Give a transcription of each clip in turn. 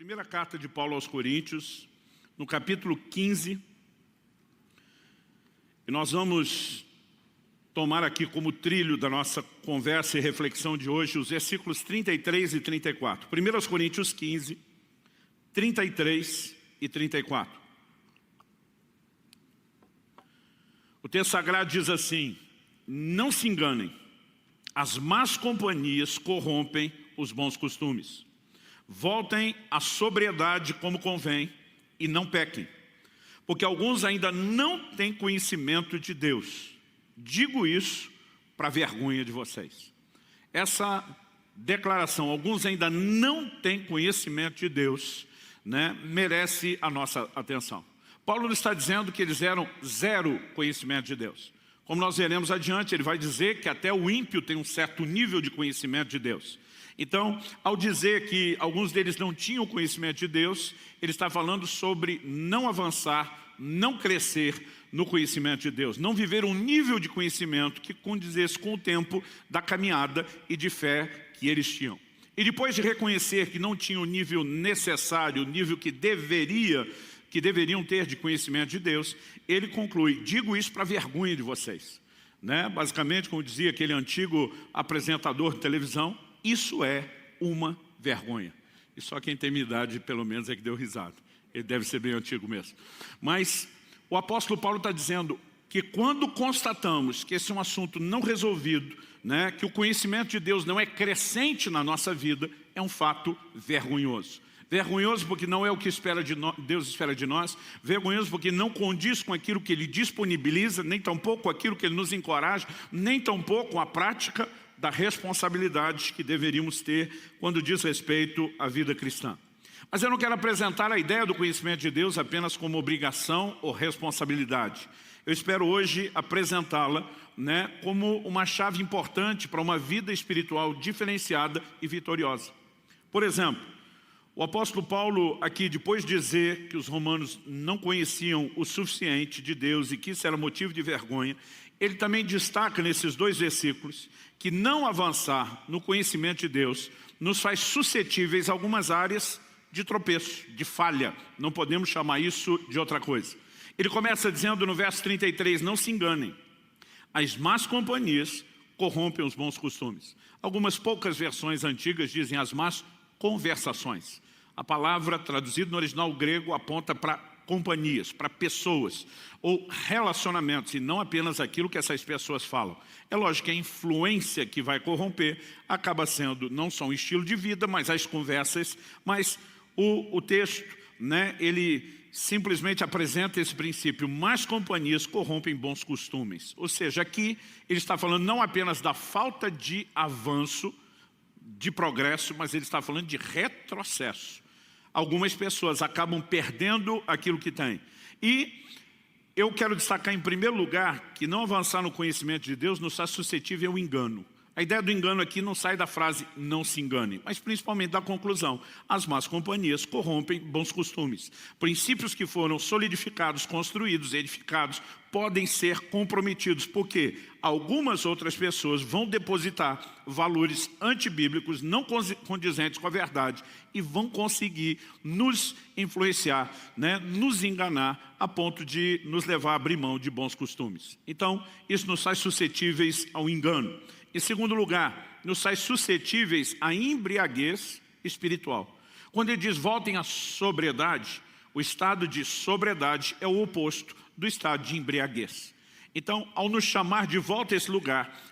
Primeira carta de Paulo aos Coríntios, no capítulo 15, e nós vamos tomar aqui como trilho da nossa conversa e reflexão de hoje os versículos 33 e 34. 1 Coríntios 15, 33 e 34. O texto sagrado diz assim: não se enganem, as más companhias corrompem os bons costumes. Voltem à sobriedade como convém e não pequem, porque alguns ainda não têm conhecimento de Deus. Digo isso para vergonha de vocês. Essa declaração, alguns ainda não têm conhecimento de Deus, merece a nossa atenção. Paulo não está dizendo que eles eram zero conhecimento de Deus. Como nós veremos adiante, ele vai dizer que até o ímpio tem um certo nível de conhecimento de Deus. Então, ao dizer que alguns deles não tinham conhecimento de Deus, ele está falando sobre não avançar, não crescer no conhecimento de Deus, não viver um nível de conhecimento que condizesse com o tempo da caminhada e de fé que eles tinham. E depois de reconhecer que não tinham o nível necessário, o nível que deveriam ter de conhecimento de Deus, ele conclui: digo isso para vergonha de vocês. Basicamente, como dizia aquele antigo apresentador de televisão, isso é uma vergonha. E só quem tem minha idade, pelo menos, é que deu risada. Ele deve ser bem antigo mesmo. Mas o apóstolo Paulo está dizendo que quando constatamos que esse é um assunto não resolvido, que o conhecimento de Deus não é crescente na nossa vida, é um fato vergonhoso. Vergonhoso porque não é o que Deus espera de nós, vergonhoso porque não condiz com aquilo que Ele disponibiliza, nem tampouco com aquilo que Ele nos encoraja, nem tampouco com a prática da responsabilidade que deveríamos ter quando diz respeito à vida cristã. Mas eu não quero apresentar a ideia do conhecimento de Deus apenas como obrigação ou responsabilidade. Eu espero hoje apresentá-la como uma chave importante para uma vida espiritual diferenciada e vitoriosa. Por exemplo, o apóstolo Paulo aqui, depois de dizer que os romanos não conheciam o suficiente de Deus e que isso era motivo de vergonha, ele também destaca nesses dois versículos que não avançar no conhecimento de Deus nos faz suscetíveis a algumas áreas de tropeço, de falha. Não podemos chamar isso de outra coisa. Ele começa dizendo no verso 33, não se enganem, as más companhias corrompem os bons costumes. Algumas poucas versões antigas dizem as más conversações. A palavra traduzida no original grego aponta para companhias, para pessoas ou relacionamentos, e não apenas aquilo que essas pessoas falam. É lógico que a influência que vai corromper acaba sendo não só um estilo de vida, mas as conversas, mas o texto, ele simplesmente apresenta esse princípio: más companhias corrompem bons costumes. Ou seja, aqui ele está falando não apenas da falta de avanço, de progresso, mas ele está falando de retrocesso. Algumas pessoas acabam perdendo aquilo que têm. E eu quero destacar em primeiro lugar que não avançar no conhecimento de Deus nos faz suscetível ao engano. A ideia do engano aqui não sai da frase não se engane, mas principalmente da conclusão: as más companhias corrompem bons costumes. Princípios que foram solidificados, construídos, edificados, podem ser comprometidos, porque algumas outras pessoas vão depositar valores antibíblicos, não condizentes com a verdade, e vão conseguir nos influenciar, nos enganar, a ponto de nos levar a abrir mão de bons costumes. Então, isso nos faz suscetíveis ao engano. Em segundo lugar, nos faz suscetíveis à embriaguez espiritual. Quando ele diz voltem à sobriedade, o estado de sobriedade é o oposto do estado de embriaguez. Então, ao nos chamar de volta a esse lugar,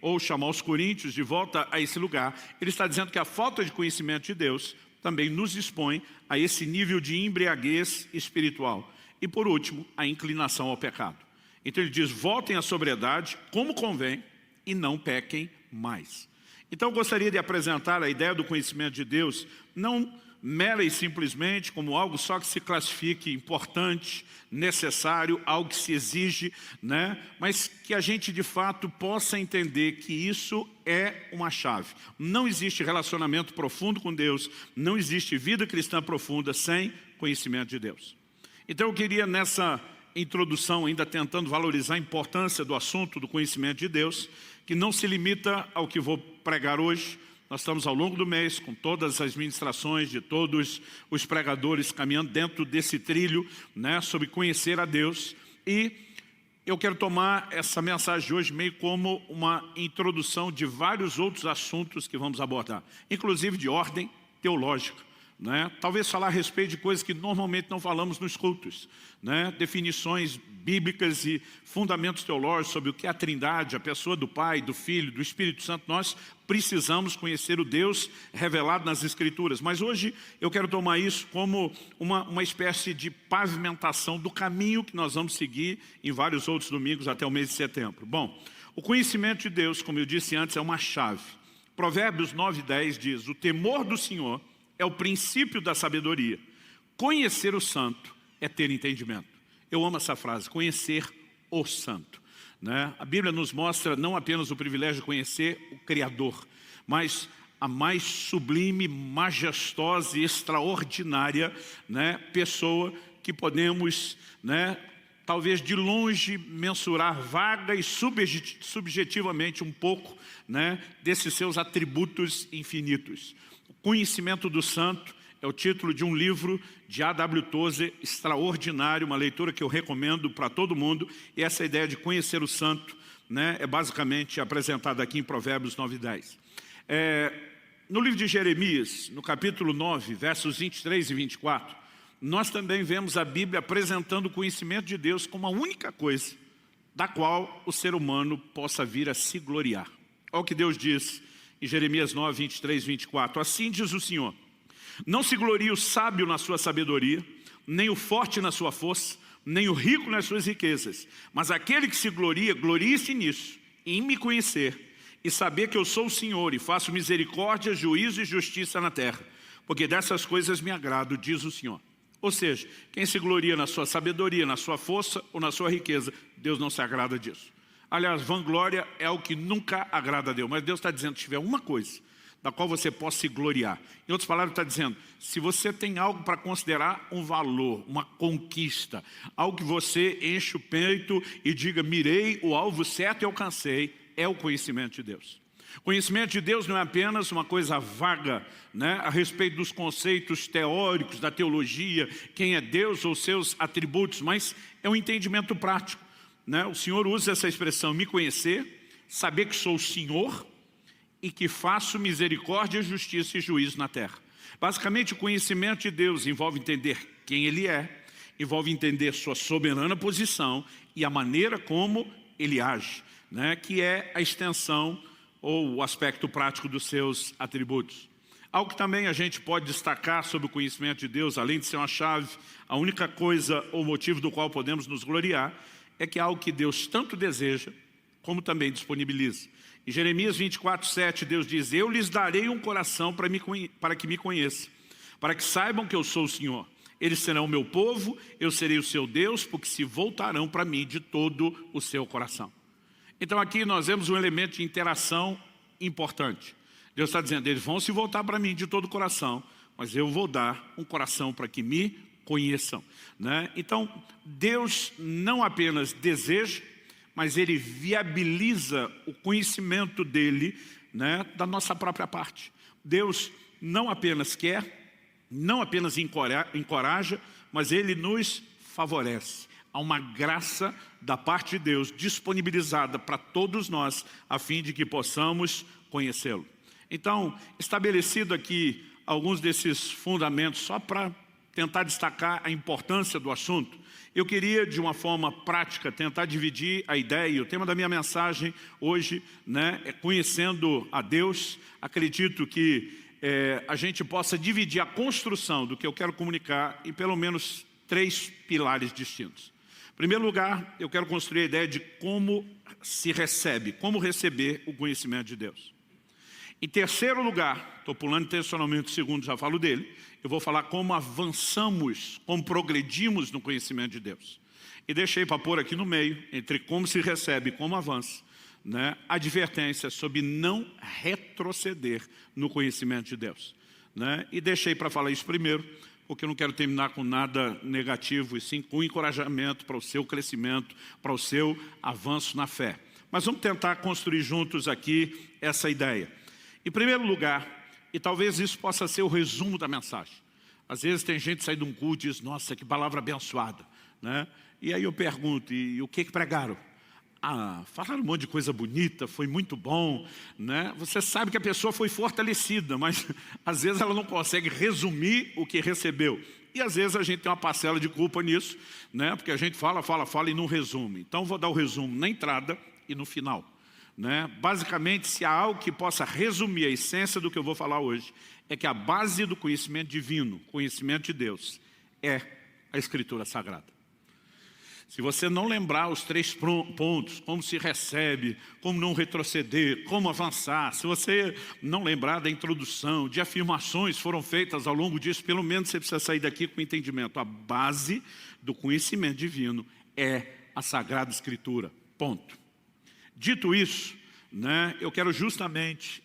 ou chamar os coríntios de volta a esse lugar, ele está dizendo que a falta de conhecimento de Deus também nos expõe a esse nível de embriaguez espiritual. E por último, a inclinação ao pecado. Então ele diz, voltem à sobriedade como convém e não pequem mais. Então eu gostaria de apresentar a ideia do conhecimento de Deus, não mera e simplesmente como algo só que se classifique importante, necessário, algo que se exige, mas que a gente de fato possa entender que isso é uma chave. Não existe relacionamento profundo com Deus, não existe vida cristã profunda sem conhecimento de Deus. Então eu queria nessa introdução, ainda tentando valorizar a importância do assunto do conhecimento de Deus, que não se limita ao que vou pregar hoje, nós estamos ao longo do mês com todas as ministrações de todos os pregadores caminhando dentro desse trilho, né, sobre conhecer a Deus. E eu quero tomar essa mensagem de hoje meio como uma introdução de vários outros assuntos que vamos abordar, inclusive de ordem teológica, né? Talvez falar a respeito de coisas que normalmente não falamos nos cultos, né? Definições bíblicas e fundamentos teológicos sobre o que é a Trindade, a pessoa do Pai, do Filho, do Espírito Santo. Nós precisamos conhecer o Deus revelado nas Escrituras. Mas hoje eu quero tomar isso como uma espécie de pavimentação do caminho que nós vamos seguir em vários outros domingos até o mês de setembro. Bom, o conhecimento de Deus, como eu disse antes, é uma chave. Provérbios 9:10 diz: o temor do Senhor é o princípio da sabedoria. Conhecer o santo é ter entendimento. Eu amo essa frase, conhecer o santo, né? A Bíblia nos mostra não apenas o privilégio de conhecer o Criador, mas a mais sublime, majestosa e extraordinária, né, pessoa que podemos, né, talvez de longe mensurar vaga e subjetivamente um pouco, né, desses seus atributos infinitos. O conhecimento do santo é o título de um livro de A.W. Tozer, extraordinário, uma leitura que eu recomendo para todo mundo. E essa ideia de conhecer o santo, né, é basicamente apresentada aqui em Provérbios 9:10. No livro de Jeremias, no capítulo 9, versos 23 e 24, nós também vemos a Bíblia apresentando o conhecimento de Deus como a única coisa da qual o ser humano possa vir a se gloriar. Olha o que Deus diz em Jeremias 9, 23 e 24. Assim diz o Senhor: não se glorie o sábio na sua sabedoria, nem o forte na sua força, nem o rico nas suas riquezas. Mas aquele que se gloria, glorie-se nisso, em me conhecer, e saber que eu sou o Senhor, e faço misericórdia, juízo e justiça na terra. Porque dessas coisas me agrado, diz o Senhor. Ou seja, quem se gloria na sua sabedoria, na sua força ou na sua riqueza, Deus não se agrada disso. Aliás, vanglória é o que nunca agrada a Deus. Mas Deus está dizendo, se tiver uma coisa da qual você possa se gloriar. Em outras palavras, está dizendo, se você tem algo para considerar um valor, uma conquista, algo que você enche o peito e diga, mirei o alvo certo e alcancei, é o conhecimento de Deus. Conhecimento de Deus não é apenas uma coisa vaga, né, a respeito dos conceitos teóricos, da teologia, quem é Deus ou seus atributos, mas é um entendimento prático, né? O Senhor usa essa expressão, me conhecer, saber que sou o Senhor, e que faço misericórdia, justiça e juízo na terra. Basicamente, o conhecimento de Deus envolve entender quem Ele é, envolve entender sua soberana posição e a maneira como Ele age, né? Que é a extensão ou o aspecto prático dos seus atributos. Algo que também a gente pode destacar sobre o conhecimento de Deus, além de ser uma chave, a única coisa ou motivo do qual podemos nos gloriar, é que é algo que Deus tanto deseja, como também disponibiliza. Em Jeremias 24:7, Deus diz, eu lhes darei um coração para que me conheçam, para que saibam que eu sou o Senhor. Eles serão o meu povo, eu serei o seu Deus, porque se voltarão para mim de todo o seu coração. Então aqui nós vemos um elemento de interação importante. Deus está dizendo, eles vão se voltar para mim de todo o coração, mas eu vou dar um coração para que me conheçam, né? Então Deus não apenas deseja, mas Ele viabiliza o conhecimento dEle, né, da nossa própria parte. Deus não apenas quer, não apenas encoraja, mas Ele nos favorece. Há uma graça da parte de Deus disponibilizada para todos nós, a fim de que possamos conhecê-lo. Então, estabelecido aqui alguns desses fundamentos, só para tentar destacar a importância do assunto, eu queria, de uma forma prática, tentar dividir a ideia. O tema da minha mensagem hoje, né, é conhecendo a Deus. Acredito que a gente possa dividir a construção do que eu quero comunicar em pelo menos 3 pilares distintos. Em primeiro lugar, eu quero construir a ideia de como se recebe, como receber o conhecimento de Deus. Em terceiro lugar, estou pulando intencionalmente o segundo, já falo dele, eu vou falar como avançamos, como progredimos no conhecimento de Deus. E deixei para pôr aqui no meio, entre como se recebe e como avança, né, advertência sobre não retroceder no conhecimento de Deus, né? E deixei para falar isso primeiro, porque eu não quero terminar com nada negativo, e sim com encorajamento para o seu crescimento, para o seu avanço na fé. Mas vamos tentar construir juntos aqui essa ideia. Em primeiro lugar, e talvez isso possa ser o resumo da mensagem. Às vezes tem gente que sai de um culto e diz, nossa, que palavra abençoada, né? E aí eu pergunto, e o que pregaram? Ah, falaram um monte de coisa bonita, foi muito bom, né? Você sabe que a pessoa foi fortalecida, mas às vezes ela não consegue resumir o que recebeu. E às vezes a gente tem uma parcela de culpa nisso, né? Porque a gente fala e não resume. Então vou dar o resumo na entrada e no final, né? Basicamente, se há algo que possa resumir a essência do que eu vou falar hoje, é que a base do conhecimento divino, conhecimento de Deus, é a Escritura Sagrada. Se você não lembrar os 3 pontos, como se recebe, como não retroceder, como avançar, se você não lembrar da introdução, de afirmações que foram feitas ao longo disso, pelo menos você precisa sair daqui com entendimento. A base do conhecimento divino é a Sagrada Escritura, ponto. Dito isso, né, eu quero justamente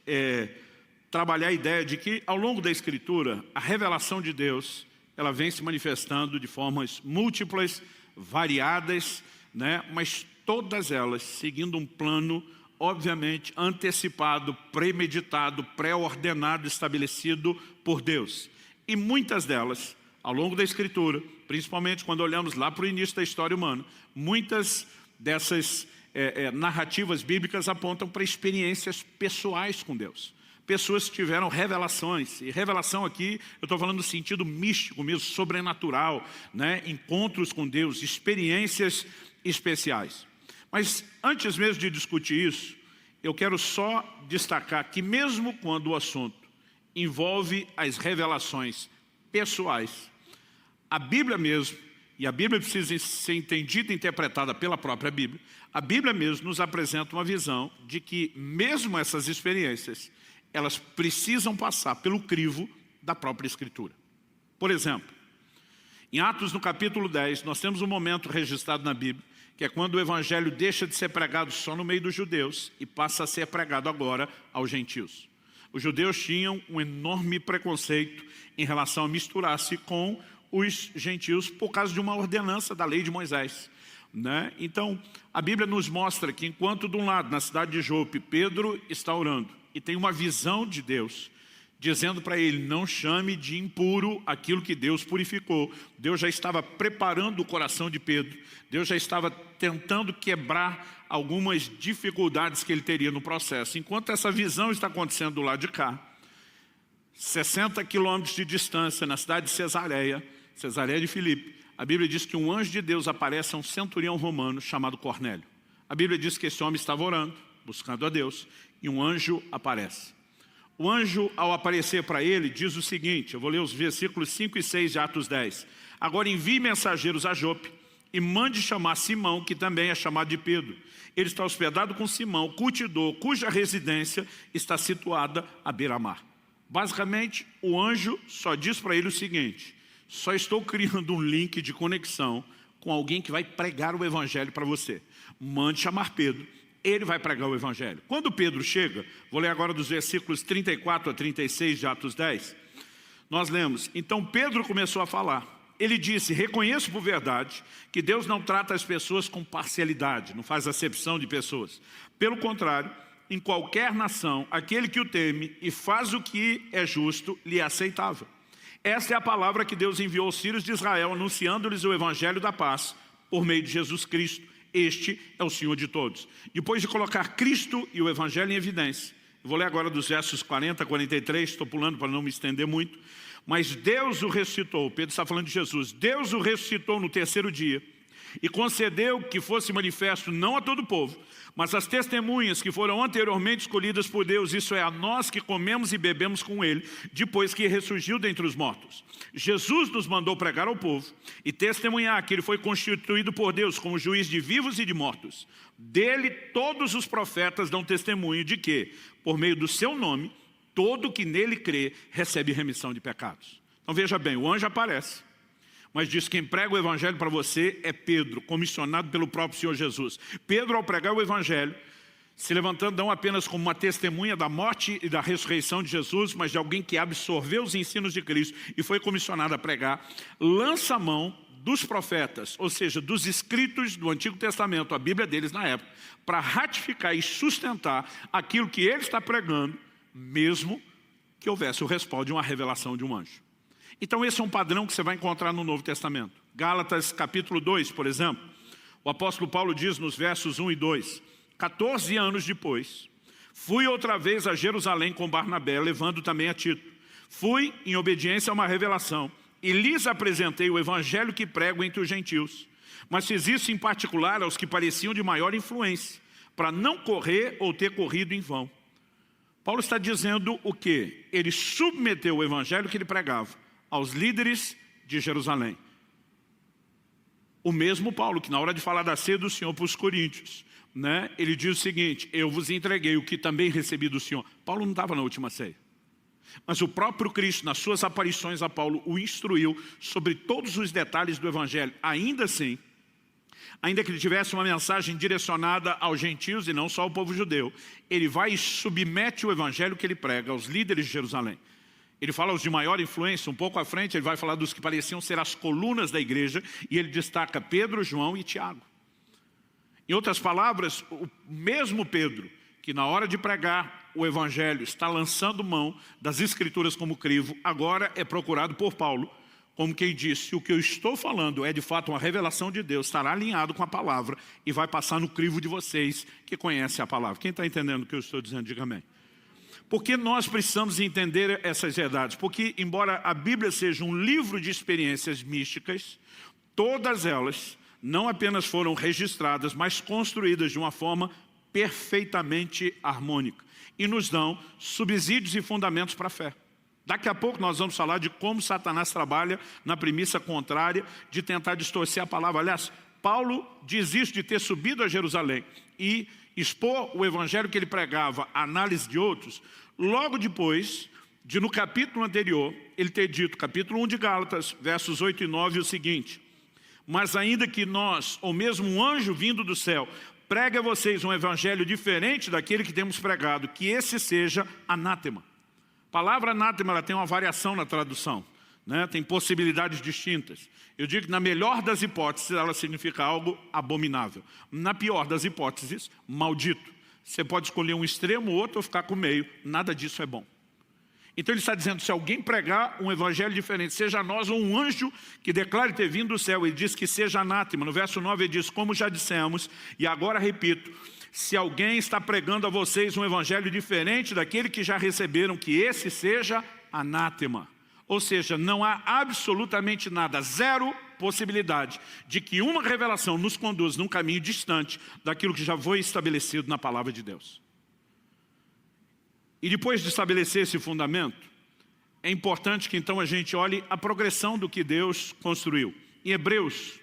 trabalhar a ideia de que ao longo da Escritura, a revelação de Deus, ela vem se manifestando de formas múltiplas, variadas, né? Mas todas elas seguindo um plano, obviamente, antecipado, premeditado, pré-ordenado, estabelecido por Deus. E muitas delas, ao longo da Escritura, principalmente quando olhamos lá para o início da história humana, muitas dessas narrativas bíblicas apontam para experiências pessoais com Deus. Pessoas que tiveram revelações, e revelação aqui, eu estou falando no sentido místico mesmo, sobrenatural, né? Encontros com Deus, experiências especiais. Mas antes mesmo de discutir isso, eu quero só destacar que mesmo quando o assunto envolve as revelações pessoais, a Bíblia mesmo, e a Bíblia precisa ser entendida e interpretada pela própria Bíblia, a Bíblia mesmo nos apresenta uma visão de que mesmo essas experiências, elas precisam passar pelo crivo da própria Escritura. Por exemplo, em Atos no capítulo 10, nós temos um momento registrado na Bíblia, que é quando o Evangelho deixa de ser pregado só no meio dos judeus e passa a ser pregado agora aos gentios. Os judeus tinham um enorme preconceito em relação a misturar-se com os gentios por causa de uma ordenança da lei de Moisés, né? Então, a Bíblia nos mostra que enquanto de um lado, na cidade de Jope, Pedro está orando, e tem uma visão de Deus, dizendo para ele, não chame de impuro aquilo que Deus purificou. Deus já estava preparando o coração de Pedro. Deus já estava tentando quebrar algumas dificuldades que ele teria no processo. Enquanto essa visão está acontecendo do lado de cá, 60 quilômetros de distância, na cidade de Cesareia de Filipe, a Bíblia diz que um anjo de Deus aparece a um centurião romano chamado Cornélio. A Bíblia diz que esse homem estava orando, buscando a Deus, e um anjo aparece. O anjo, ao aparecer para ele, diz o seguinte, eu vou ler os versículos 5 e 6 de Atos 10. Agora envie mensageiros a Jope e mande chamar Simão, que também é chamado de Pedro. Ele está hospedado com Simão, curtidor, cuja residência está situada à beira-mar. Basicamente, o anjo só diz para ele o seguinte, só estou criando um link de conexão com alguém que vai pregar o Evangelho para você. Mande chamar Pedro. Ele vai pregar o Evangelho. Quando Pedro chega, vou ler agora dos versículos 34 a 36 de Atos 10, nós lemos, então Pedro começou a falar. Ele disse, reconheço por verdade que Deus não trata as pessoas com parcialidade, não faz acepção de pessoas. Pelo contrário, em qualquer nação, aquele que o teme e faz o que é justo, lhe é aceitável. Esta é a palavra que Deus enviou aos filhos de Israel, anunciando-lhes o Evangelho da paz, por meio de Jesus Cristo. Este é o Senhor de todos. Depois de colocar Cristo e o Evangelho em evidência, eu vou ler agora dos versos 40 a 43, estou pulando para não me estender muito, mas Deus o ressuscitou, Pedro está falando de Jesus, Deus o ressuscitou no 3º dia, e concedeu que fosse manifesto não a todo o povo, mas às testemunhas que foram anteriormente escolhidas por Deus, isso é, a nós que comemos e bebemos com Ele, depois que ressurgiu dentre os mortos. Jesus nos mandou pregar ao povo e testemunhar que Ele foi constituído por Deus como juiz de vivos e de mortos. Dele todos os profetas dão testemunho de que, por meio do seu nome, todo que nele crê recebe remissão de pecados. Então veja bem, o anjo aparece. Mas diz, quem prega o Evangelho para você é Pedro, comissionado pelo próprio Senhor Jesus. Pedro, ao pregar o Evangelho, se levantando não apenas como uma testemunha da morte e da ressurreição de Jesus, mas de alguém que absorveu os ensinos de Cristo e foi comissionado a pregar, lança a mão dos profetas, ou seja, dos escritos do Antigo Testamento, a Bíblia deles na época, para ratificar e sustentar aquilo que ele está pregando, mesmo que houvesse o respaldo de uma revelação de um anjo. Então esse é um padrão que você vai encontrar no Novo Testamento. Gálatas capítulo 2, por exemplo, o apóstolo Paulo diz nos versos 1 e 2, 14 anos depois, fui outra vez a Jerusalém com Barnabé, levando também a Tito. Fui em obediência a uma revelação e lhes apresentei o evangelho que prego entre os gentios. Mas fiz isso em particular aos que pareciam de maior influência, para não correr ou ter corrido em vão. Paulo está dizendo o quê? Ele submeteu o evangelho que ele pregava aos líderes de Jerusalém. O mesmo Paulo que na hora de falar da ceia do Senhor para os coríntios, né, ele diz o seguinte, eu vos entreguei o que também recebi do Senhor. Paulo não estava na última ceia. Mas o próprio Cristo, nas suas aparições a Paulo, o instruiu sobre todos os detalhes do evangelho. Ainda assim, ainda que ele tivesse uma mensagem direcionada aos gentios e não só ao povo judeu, ele vai e submete o evangelho que ele prega aos líderes de Jerusalém. Ele fala os de maior influência, um pouco à frente ele vai falar dos que pareciam ser as colunas da igreja, e ele destaca Pedro, João e Tiago. Em outras palavras, o mesmo Pedro, que na hora de pregar o evangelho está lançando mão das escrituras como crivo, agora é procurado por Paulo, como quem disse, o que eu estou falando é de fato uma revelação de Deus, estará alinhado com a palavra e vai passar no crivo de vocês que conhecem a palavra. Quem está entendendo o que eu estou dizendo, diga amém. Porque nós precisamos entender essas verdades? Porque embora a Bíblia seja um livro de experiências místicas, todas elas não apenas foram registradas, mas construídas de uma forma perfeitamente harmônica e nos dão subsídios e fundamentos para a fé. Daqui a pouco nós vamos falar de como Satanás trabalha na premissa contrária de tentar distorcer a palavra. Aliás, Paulo diz isso de ter subido a Jerusalém e expor o evangelho que ele pregava à análise de outros, logo depois de no capítulo anterior, ele ter dito, capítulo 1 de Gálatas, versos 8 e 9, o seguinte, mas ainda que nós, ou mesmo um anjo vindo do céu, pregue a vocês um evangelho diferente daquele que temos pregado, que esse seja anátema. A palavra anátema ela tem uma variação na tradução, né? Tem possibilidades distintas. Eu digo que na melhor das hipóteses ela significa algo abominável. Na pior das hipóteses, maldito. Você pode escolher um extremo, outro ou ficar com o meio. Nada disso é bom. Então ele está dizendo, se alguém pregar um evangelho diferente, seja nós ou um anjo que declare ter vindo do céu, ele diz que seja anátema. No verso 9 ele diz, como já dissemos, e agora repito, se alguém está pregando a vocês um evangelho diferente daquele que já receberam, que esse seja anátema. Ou seja, não há absolutamente nada, zero possibilidade de que uma revelação nos conduza num caminho distante daquilo que já foi estabelecido na palavra de Deus. E depois de estabelecer esse fundamento, é importante que então a gente olhe a progressão do que Deus construiu. Em Hebreus,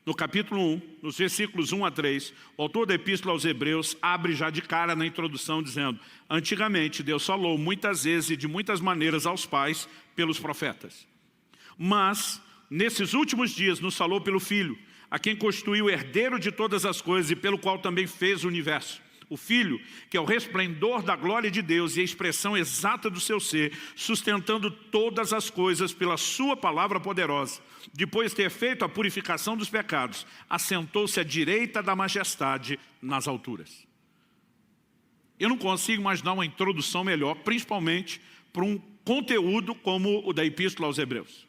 no capítulo 1, nos versículos 1 a 3, o autor da Epístola aos Hebreus abre já de cara na introdução dizendo, antigamente Deus falou muitas vezes e de muitas maneiras aos pais pelos profetas. Mas, nesses últimos dias nos falou pelo Filho, a quem constituiu o herdeiro de todas as coisas e pelo qual também fez o universo. O Filho, que é o resplendor da glória de Deus e a expressão exata do seu ser, sustentando todas as coisas pela sua palavra poderosa. Depois de ter feito a purificação dos pecados, assentou-se à direita da majestade nas alturas. Eu não consigo imaginar uma introdução melhor, principalmente para um conteúdo como o da Epístola aos Hebreus.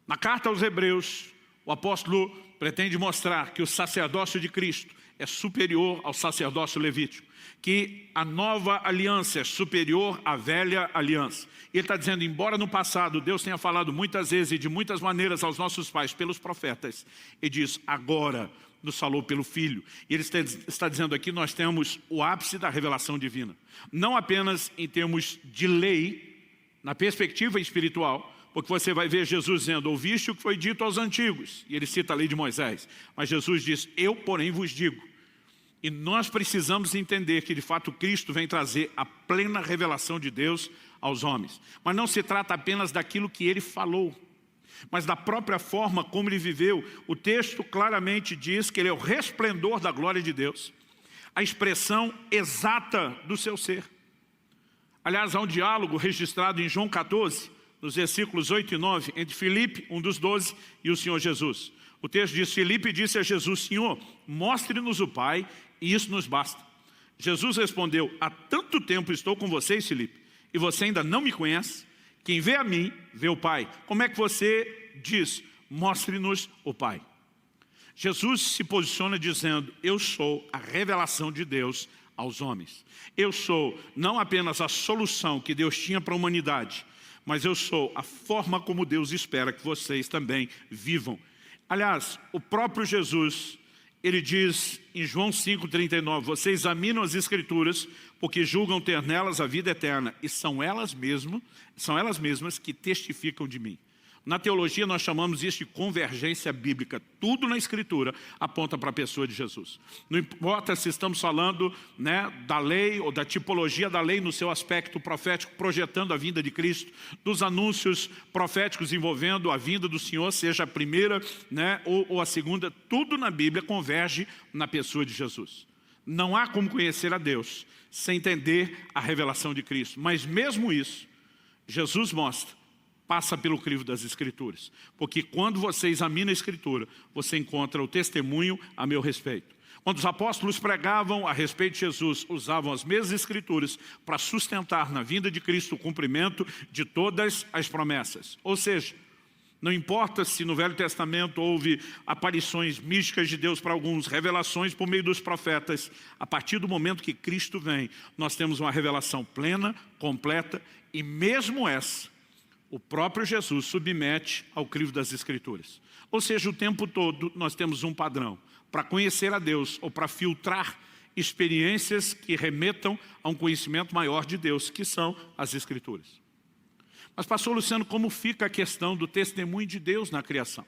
Na carta aos Hebreus, o apóstolo pretende mostrar que o sacerdócio de Cristo é superior ao sacerdócio levítico, que a nova aliança é superior à velha aliança. Ele está dizendo, embora no passado Deus tenha falado muitas vezes e de muitas maneiras aos nossos pais pelos profetas, ele diz, agora nos falou pelo Filho. E ele está dizendo aqui, nós temos o ápice da revelação divina. Não apenas em termos de lei, na perspectiva espiritual, porque você vai ver Jesus dizendo, ouviste o que foi dito aos antigos. E ele cita a lei de Moisés. Mas Jesus diz, eu porém vos digo. E nós precisamos entender que de fato Cristo vem trazer a plena revelação de Deus aos homens. Mas não se trata apenas daquilo que ele falou, mas da própria forma como ele viveu. O texto claramente diz que ele é o resplendor da glória de Deus, a expressão exata do seu ser. Aliás, há um diálogo registrado em João 14, nos versículos 8 e 9, entre Filipe, um dos 12, e o Senhor Jesus. O texto diz, Filipe disse a Jesus, Senhor, mostre-nos o Pai, e isso nos basta. Jesus respondeu: há tanto tempo estou com vocês, Filipe, e você ainda não me conhece? Quem vê a mim, vê o Pai. Como é que você diz: mostre-nos o Pai? Jesus se posiciona dizendo: eu sou a revelação de Deus aos homens. Eu sou não apenas a solução que Deus tinha para a humanidade, mas eu sou a forma como Deus espera que vocês também vivam. Aliás, o próprio Jesus, ele diz em João 5,39, vocês examinam as Escrituras porque julgam ter nelas a vida eterna, e são elas mesmas que testificam de mim. Na teologia nós chamamos isso de convergência bíblica. Tudo na Escritura aponta para a pessoa de Jesus. Não importa se estamos falando, da lei ou da tipologia da lei no seu aspecto profético, projetando a vinda de Cristo, dos anúncios proféticos envolvendo a vinda do Senhor, seja a primeira, ou a segunda, tudo na Bíblia converge na pessoa de Jesus. Não há como conhecer a Deus sem entender a revelação de Cristo. Mas mesmo isso, Jesus passa pelo crivo das Escrituras. Porque quando você examina a Escritura, você encontra o testemunho a meu respeito. Quando os apóstolos pregavam a respeito de Jesus, usavam as mesmas Escrituras para sustentar na vinda de Cristo o cumprimento de todas as promessas. Ou seja, não importa se no Velho Testamento houve aparições místicas de Deus para alguns, revelações por meio dos profetas, a partir do momento que Cristo vem, nós temos uma revelação plena, completa, e mesmo essa, o próprio Jesus submete ao crivo das Escrituras. Ou seja, o tempo todo nós temos um padrão para conhecer a Deus ou para filtrar experiências que remetam a um conhecimento maior de Deus, que são as Escrituras. Mas, pastor Luciano, como fica a questão do testemunho de Deus na criação?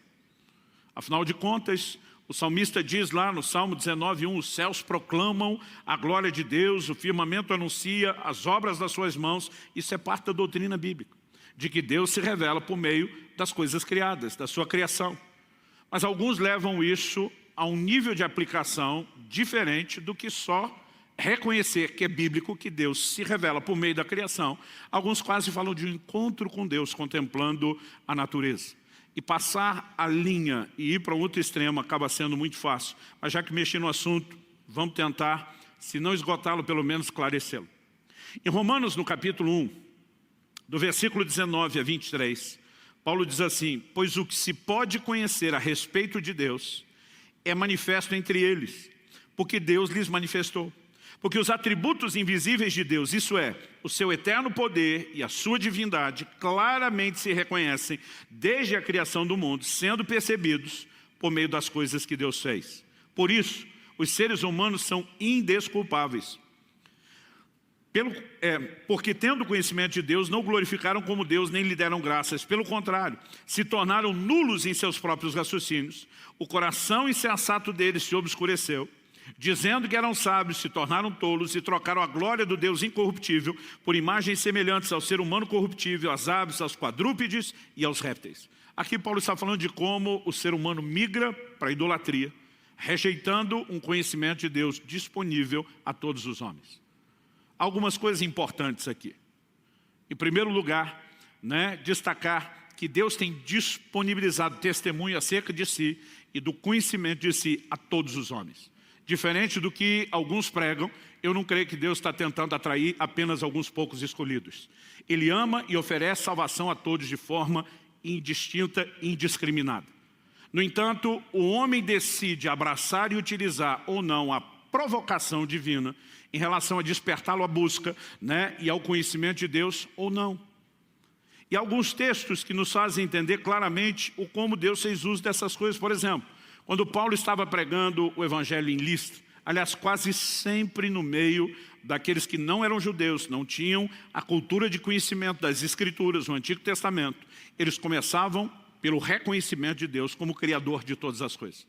Afinal de contas, o salmista diz lá no Salmo 19:1, os céus proclamam a glória de Deus, o firmamento anuncia as obras das suas mãos. Isso é parte da doutrina bíblica, de que Deus se revela por meio das coisas criadas, da sua criação. Mas alguns levam isso a um nível de aplicação diferente do que só reconhecer que é bíblico, que Deus se revela por meio da criação. Alguns quase falam de um encontro com Deus, contemplando a natureza. E passar a linha e ir para um outro extremo acaba sendo muito fácil. Mas já que mexi no assunto, vamos tentar, se não esgotá-lo, pelo menos esclarecê-lo. Em Romanos, no capítulo 1, do versículo 19 a 23, Paulo diz assim: pois o que se pode conhecer a respeito de Deus é manifesto entre eles, porque Deus lhes manifestou. Porque os atributos invisíveis de Deus, isso é, o seu eterno poder e a sua divindade, claramente se reconhecem desde a criação do mundo, sendo percebidos por meio das coisas que Deus fez. Por isso, os seres humanos são indesculpáveis. Porque tendo conhecimento de Deus, não glorificaram como Deus, nem lhe deram graças. Pelo contrário, se tornaram nulos em seus próprios raciocínios. O coração insensato deles se obscureceu. Dizendo que eram sábios, se tornaram tolos e trocaram a glória do Deus incorruptível por imagens semelhantes ao ser humano corruptível, às aves, aos quadrúpedes e aos répteis. Aqui Paulo está falando de como o ser humano migra para a idolatria, rejeitando um conhecimento de Deus disponível a todos os homens. Algumas coisas importantes aqui. Em primeiro lugar, destacar que Deus tem disponibilizado testemunho acerca de si e do conhecimento de si a todos os homens. Diferente do que alguns pregam, eu não creio que Deus está tentando atrair apenas alguns poucos escolhidos. Ele ama e oferece salvação a todos de forma indistinta e indiscriminada. No entanto, o homem decide abraçar e utilizar ou não a provocação divina em relação a despertá-lo à busca, e ao conhecimento de Deus ou não. E alguns textos que nos fazem entender claramente o como Deus fez uso dessas coisas. Por exemplo, quando Paulo estava pregando o evangelho em Listra, aliás, quase sempre no meio daqueles que não eram judeus, não tinham a cultura de conhecimento das Escrituras, o Antigo Testamento, eles começavam pelo reconhecimento de Deus como Criador de todas as coisas.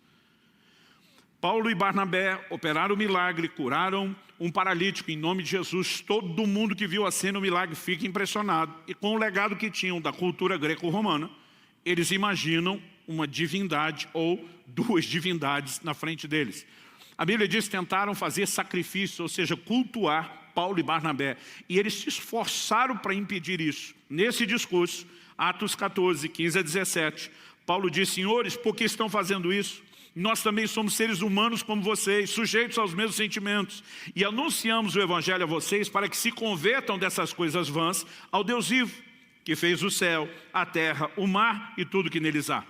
Paulo e Barnabé operaram o milagre, curaram um paralítico em nome de Jesus. Todo mundo que viu a cena, o milagre, fica impressionado. E com o legado que tinham da cultura greco-romana, eles imaginam uma divindade ou duas divindades na frente deles. A Bíblia diz que tentaram fazer sacrifício, ou seja, cultuar Paulo e Barnabé. E eles se esforçaram para impedir isso. Nesse discurso, Atos 14, 15 a 17, Paulo diz: senhores, por que estão fazendo isso? nós também somos seres humanos como vocês, sujeitos aos mesmos sentimentos. E anunciamos o Evangelho a vocês para que se convertam dessas coisas vãs ao Deus vivo, que fez o céu, a terra, o mar e tudo que neles há.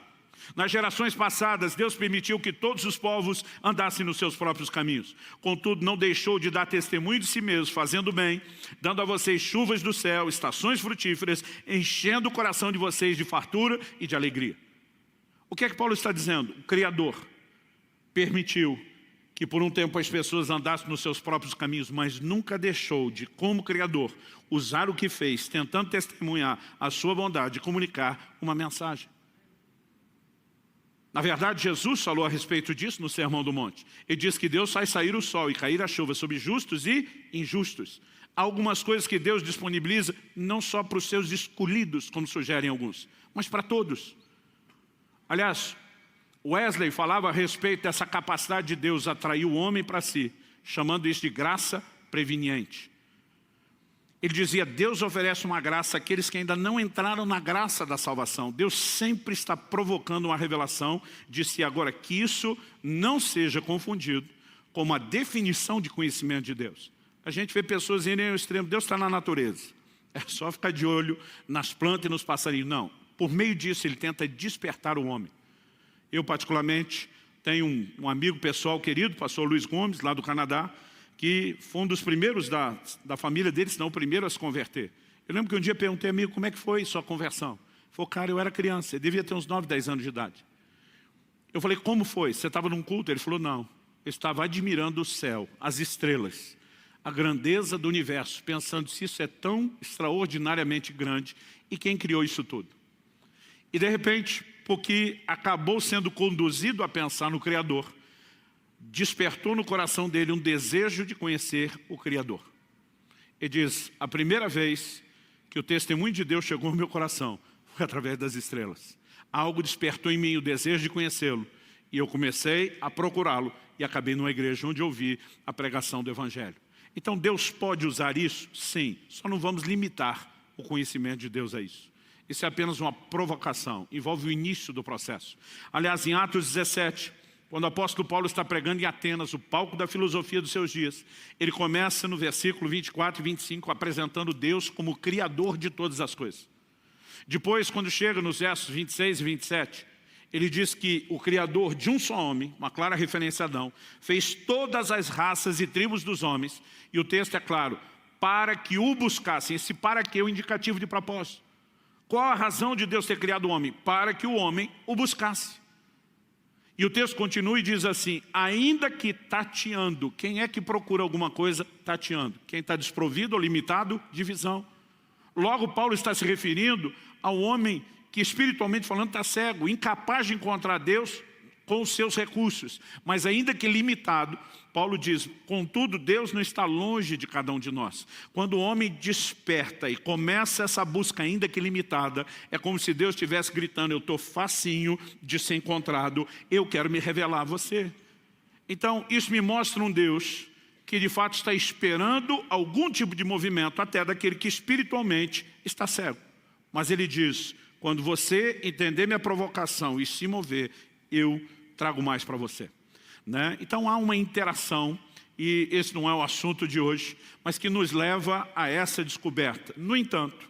Nas gerações passadas, Deus permitiu que todos os povos andassem nos seus próprios caminhos. Contudo, não deixou de dar testemunho de si mesmo, fazendo bem, dando a vocês chuvas do céu, estações frutíferas, enchendo o coração de vocês de fartura e de alegria. O que é que Paulo está dizendo? O Criador permitiu que por um tempo as pessoas andassem nos seus próprios caminhos, mas nunca deixou de, como Criador, usar o que fez, tentando testemunhar a sua bondade e comunicar uma mensagem. Na verdade, Jesus falou a respeito disso no Sermão do Monte. Ele diz que Deus faz sair o sol e cair a chuva sobre justos e injustos. Há algumas coisas que Deus disponibiliza não só para os seus escolhidos, como sugerem alguns, mas para todos. Aliás, Wesley falava a respeito dessa capacidade de Deus atrair o homem para si, chamando isso de graça preveniente. Ele dizia, Deus oferece uma graça àqueles que ainda não entraram na graça da salvação. Deus sempre está provocando uma revelação de si. Agora, que isso não seja confundido com uma definição de conhecimento de Deus. A gente vê pessoas irem ao extremo, Deus está na natureza. É só ficar de olho nas plantas e nos passarinhos. Não, por meio disso ele tenta despertar o homem. Eu particularmente tenho um amigo pessoal querido, pastor Luiz Gomes, lá do Canadá, que foi um dos primeiros da família dele, se não o primeiro a se converter. Eu lembro que um dia perguntei, amigo, como é que foi sua conversão? Ele falou, cara, eu era criança, eu devia ter uns 9, 10 anos de idade. Eu falei, como foi? Você estava num culto? Ele falou, não, eu estava admirando o céu, as estrelas, a grandeza do universo, pensando se isso é tão extraordinariamente grande e quem criou isso tudo. E de repente, porque acabou sendo conduzido a pensar no Criador, despertou no coração dele um desejo de conhecer o Criador. Ele diz, a primeira vez que o testemunho de Deus chegou ao meu coração foi através das estrelas. Algo despertou em mim o desejo de conhecê-lo e eu comecei a procurá-lo e acabei numa igreja onde ouvi a pregação do Evangelho. Então Deus pode usar isso? Sim, só não vamos limitar o conhecimento de Deus a isso. Isso é apenas uma provocação, envolve o início do processo. Aliás, em Atos 17, quando o apóstolo Paulo está pregando em Atenas, o palco da filosofia dos seus dias, ele começa no versículo 24 e 25, apresentando Deus como o Criador de todas as coisas. Depois, quando chega nos versos 26 e 27, ele diz que o Criador de um só homem, uma clara referência a Adão, fez todas as raças e tribos dos homens, e o texto é claro, para que o buscassem. Esse para que é o indicativo de propósito. Qual a razão de Deus ter criado o homem? Para que o homem o buscasse. E o texto continua e diz assim, ainda que tateando, quem é que procura alguma coisa tateando? Quem está desprovido ou limitado de visão. Logo, Paulo está se referindo ao homem que espiritualmente falando está cego, incapaz de encontrar Deus com os seus recursos. Mas ainda que limitado, Paulo diz, contudo, Deus não está longe de cada um de nós. Quando o homem desperta e começa essa busca ainda que limitada, é como se Deus estivesse gritando, eu estou facinho de ser encontrado, eu quero me revelar a você. Então, isso me mostra um Deus que de fato está esperando algum tipo de movimento, até daquele que espiritualmente está cego. Mas ele diz, quando você entender minha provocação e se mover, eu trago mais para você. Né? Então há uma interação, e esse não é o assunto de hoje, mas que nos leva a essa descoberta. No entanto,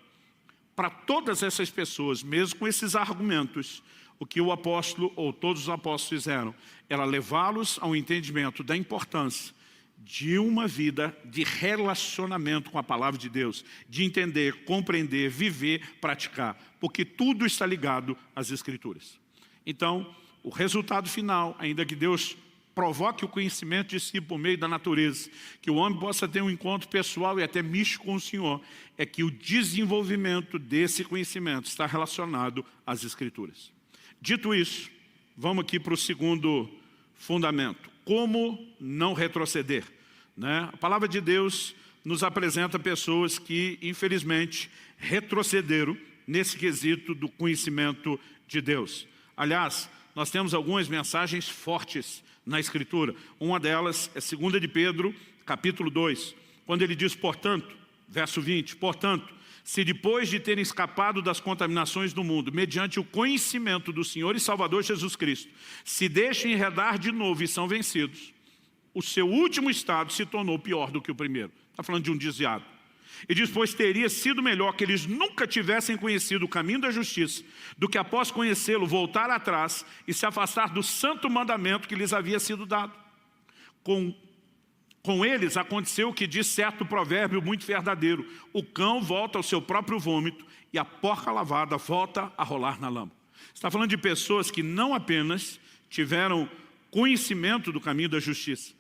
para todas essas pessoas, mesmo com esses argumentos, o que o apóstolo, ou todos os apóstolos fizeram, era levá-los ao entendimento da importância de uma vida de relacionamento com a palavra de Deus, de entender, compreender, viver, praticar, porque tudo está ligado às Escrituras. Então, o resultado final, ainda que Deus provoque o conhecimento de si por meio da natureza, que o homem possa ter um encontro pessoal e até místico com o Senhor, é que o desenvolvimento desse conhecimento está relacionado às Escrituras. Dito isso, vamos aqui para o segundo fundamento. Como não retroceder? Né? A palavra de Deus nos apresenta pessoas que, infelizmente, retrocederam nesse quesito do conhecimento de Deus. Aliás, nós temos algumas mensagens fortes na Escritura. Uma delas é 2 de Pedro, capítulo 2, quando ele diz, portanto, verso 20, portanto, se depois de terem escapado das contaminações do mundo, mediante o conhecimento do Senhor e Salvador Jesus Cristo, se deixam enredar de novo e são vencidos, o seu último estado se tornou pior do que o primeiro. Está falando de um desviado. E diz, pois teria sido melhor que eles nunca tivessem conhecido o caminho da justiça, do que após conhecê-lo voltar atrás e se afastar do santo mandamento que lhes havia sido dado. Com eles aconteceu o que diz certo provérbio muito verdadeiro: o cão volta ao seu próprio vômito e a porca lavada volta a rolar na lama. Está falando de pessoas que não apenas tiveram conhecimento do caminho da justiça,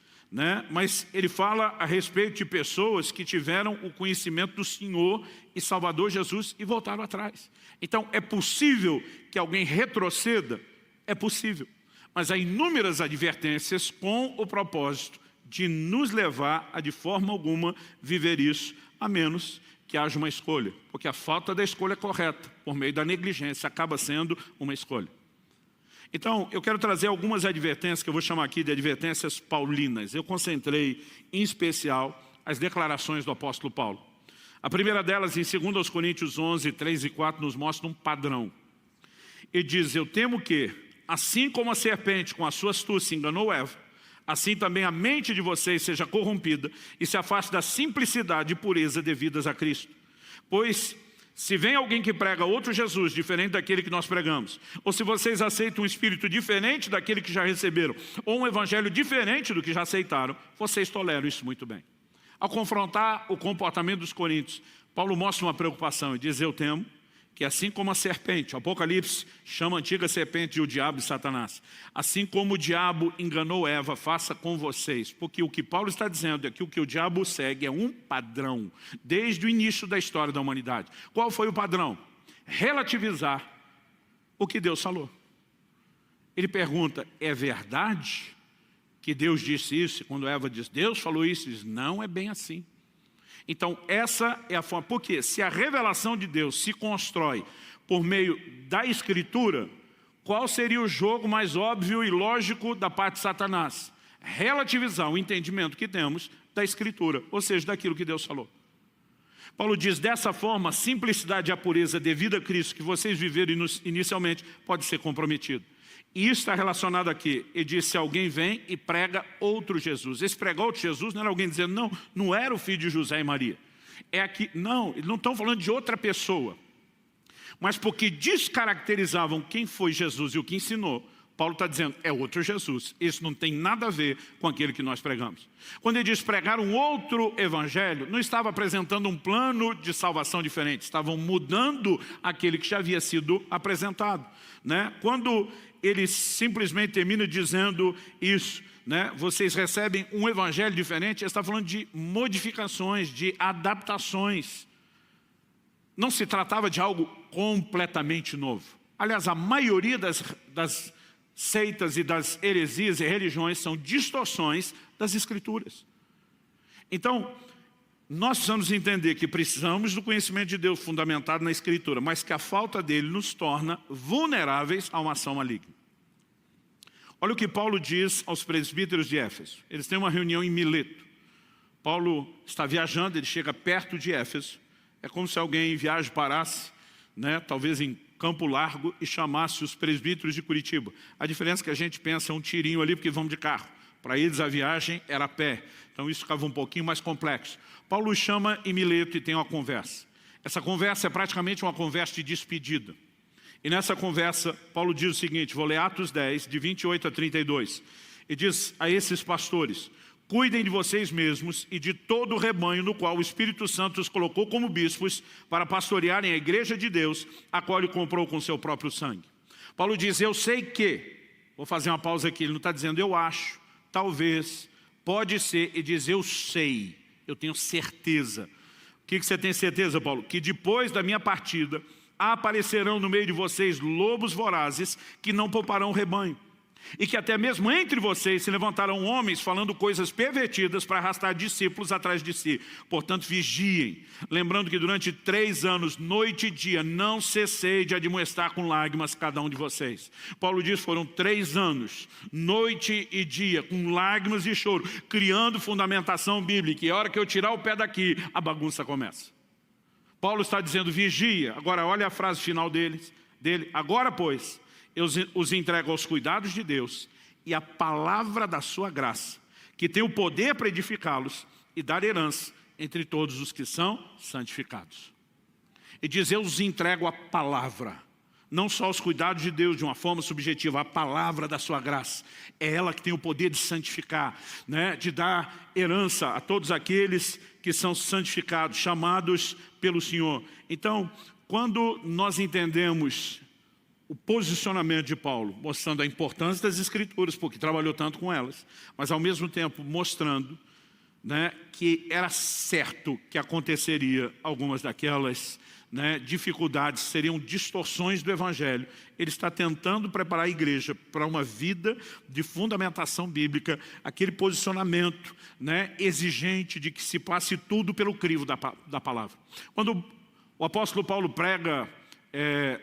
mas ele fala a respeito de pessoas que tiveram o conhecimento do Senhor e Salvador Jesus e voltaram atrás. Então é possível que alguém retroceda? É possível. Mas há inúmeras advertências com o propósito de nos levar a de forma alguma viver isso, a menos que haja uma escolha. Porque a falta da escolha correta, por meio da negligência, acaba sendo uma escolha. Então, eu quero trazer algumas advertências, que eu vou chamar aqui de advertências paulinas. Eu concentrei, em especial, as declarações do apóstolo Paulo. A primeira delas, em 2 Coríntios 11, 3 e 4, nos mostra um padrão. Ele diz, eu temo que, assim como a serpente com a sua astúcia enganou Eva, assim também a mente de vocês seja corrompida e se afaste da simplicidade e pureza devidas a Cristo. Pois, se vem alguém que prega outro Jesus, diferente daquele que nós pregamos, ou se vocês aceitam um espírito diferente daquele que já receberam, ou um evangelho diferente do que já aceitaram, vocês toleram isso muito bem. Ao confrontar o comportamento dos coríntios, Paulo mostra uma preocupação e diz, eu temo que assim como a serpente, o Apocalipse chama a antiga serpente de o diabo e Satanás, assim como o diabo enganou Eva, faça com vocês. Porque o que Paulo está dizendo é que o que o diabo segue é um padrão, desde o início da história da humanidade. Qual foi o padrão? Relativizar o que Deus falou. Ele pergunta, é verdade que Deus disse isso? E quando Eva diz, Deus falou isso, diz, não é bem assim. Então, essa é a forma. Porque se a revelação de Deus se constrói por meio da Escritura, qual seria o jogo mais óbvio e lógico da parte de Satanás? Relativizar o entendimento que temos da Escritura, ou seja, daquilo que Deus falou. Paulo diz, dessa forma, a simplicidade e a pureza devida a Cristo que vocês viveram inicialmente pode ser comprometido. E isso está relacionado aqui. Ele diz, se alguém vem e prega outro Jesus. Esse pregar outro Jesus não era alguém dizendo, não era o filho de José e Maria. É aqui, não, eles não estão falando de outra pessoa. Mas porque descaracterizavam quem foi Jesus e o que ensinou, Paulo está dizendo, é outro Jesus. Isso não tem nada a ver com aquele que nós pregamos. Quando ele diz pregar um outro evangelho, não estava apresentando um plano de salvação diferente. Estavam mudando aquele que já havia sido apresentado. Quando ele simplesmente termina dizendo isso, vocês recebem um evangelho diferente, ele está falando de modificações, de adaptações. Não se tratava de algo completamente novo. Aliás, a maioria das seitas e das heresias e religiões são distorções das Escrituras. Então, nós precisamos entender que precisamos do conhecimento de Deus fundamentado na Escritura, mas que a falta dele nos torna vulneráveis a uma ação maligna. Olha o que Paulo diz aos presbíteros de Éfeso. Eles têm uma reunião em Mileto. Paulo está viajando, ele chega perto de Éfeso. É como se alguém em viagem parasse, talvez em Campo Largo, e chamasse os presbíteros de Curitiba. A diferença é que a gente pensa um tirinho ali porque vamos de carro. Para eles a viagem era a pé. Então isso ficava um pouquinho mais complexo. Paulo chama em Mileto e tem uma conversa. Essa conversa é praticamente uma conversa de despedida. E nessa conversa, Paulo diz o seguinte, vou ler Atos 10, de 28 a 32. E diz a esses pastores, cuidem de vocês mesmos e de todo o rebanho no qual o Espírito Santo os colocou como bispos para pastorearem a igreja de Deus, a qual ele comprou com seu próprio sangue. Paulo diz, eu sei que, vou fazer uma pausa aqui, ele não está dizendo eu acho, talvez, pode ser, e diz eu sei, eu tenho certeza. O que você tem certeza, Paulo? Que depois da minha partida, aparecerão no meio de vocês lobos vorazes que não pouparão o rebanho. E que até mesmo entre vocês se levantarão homens falando coisas pervertidas para arrastar discípulos atrás de si. Portanto, vigiem. Lembrando que durante 3 anos, noite e dia, não cessei de admoestar com lágrimas cada um de vocês. Paulo diz, foram 3 anos, noite e dia, com lágrimas e choro, criando fundamentação bíblica. E a hora que eu tirar o pé daqui, a bagunça começa. Paulo está dizendo, vigia. Agora olha a frase final dele. Agora, pois, eu os entrego aos cuidados de Deus e a palavra da sua graça, que tem o poder para edificá-los e dar herança entre todos os que são santificados. E diz, eu os entrego a palavra. Não só os cuidados de Deus de uma forma subjetiva, a palavra da sua graça. É ela que tem o poder de santificar, né? De dar herança a todos aqueles que são santificados, chamados pelo Senhor. Então, quando nós entendemos o posicionamento de Paulo, mostrando a importância das Escrituras, porque trabalhou tanto com elas, mas ao mesmo tempo mostrando, né, que era certo que aconteceria algumas daquelas, né, dificuldades, seriam distorções do Evangelho. Ele está tentando preparar a igreja para uma vida de fundamentação bíblica, aquele posicionamento, né, exigente de que se passe tudo pelo crivo da palavra. Quando o apóstolo Paulo prega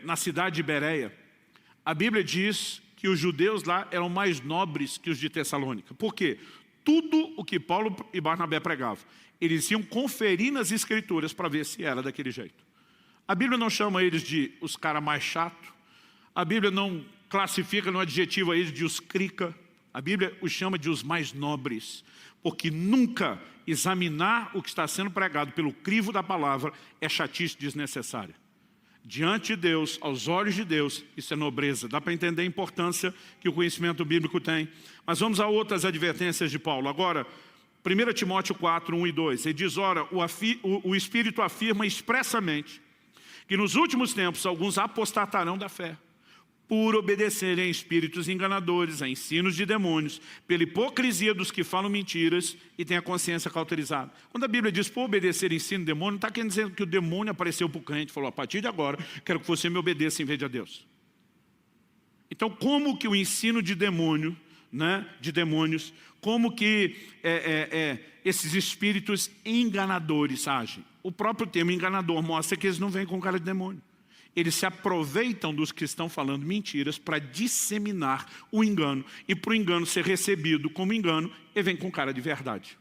na cidade de Bereia, a Bíblia diz que os judeus lá eram mais nobres que os de Tessalônica. Por quê? Tudo o que Paulo e Barnabé pregavam, eles iam conferir nas Escrituras para ver se era daquele jeito. A Bíblia não chama eles de os caras mais chatos. A Bíblia não classifica no adjetivo a eles de os crica. A Bíblia os chama de os mais nobres. Porque nunca examinar o que está sendo pregado pelo crivo da palavra é chatice desnecessária. Diante de Deus, aos olhos de Deus, isso é nobreza. Dá para entender a importância que o conhecimento bíblico tem. Mas vamos a outras advertências de Paulo. Agora, 1 Timóteo 4, 1 e 2. Ele diz, ora, o Espírito afirma expressamente que nos últimos tempos alguns apostatarão da fé, por obedecerem a espíritos enganadores, a ensinos de demônios, pela hipocrisia dos que falam mentiras e têm a consciência cauterizada. Quando a Bíblia diz por obedecer ensino de demônio, não está querendo dizer que o demônio apareceu para o crente e falou, a partir de agora, quero que você me obedeça em vez de a Deus. Então, como que o ensino de demônio, né, de demônios, como que esses espíritos enganadores agem? O próprio termo enganador mostra que eles não vêm com cara de demônio. Eles se aproveitam dos que estão falando mentiras para disseminar o engano. E para o engano ser recebido como engano, ele vem com cara de verdade.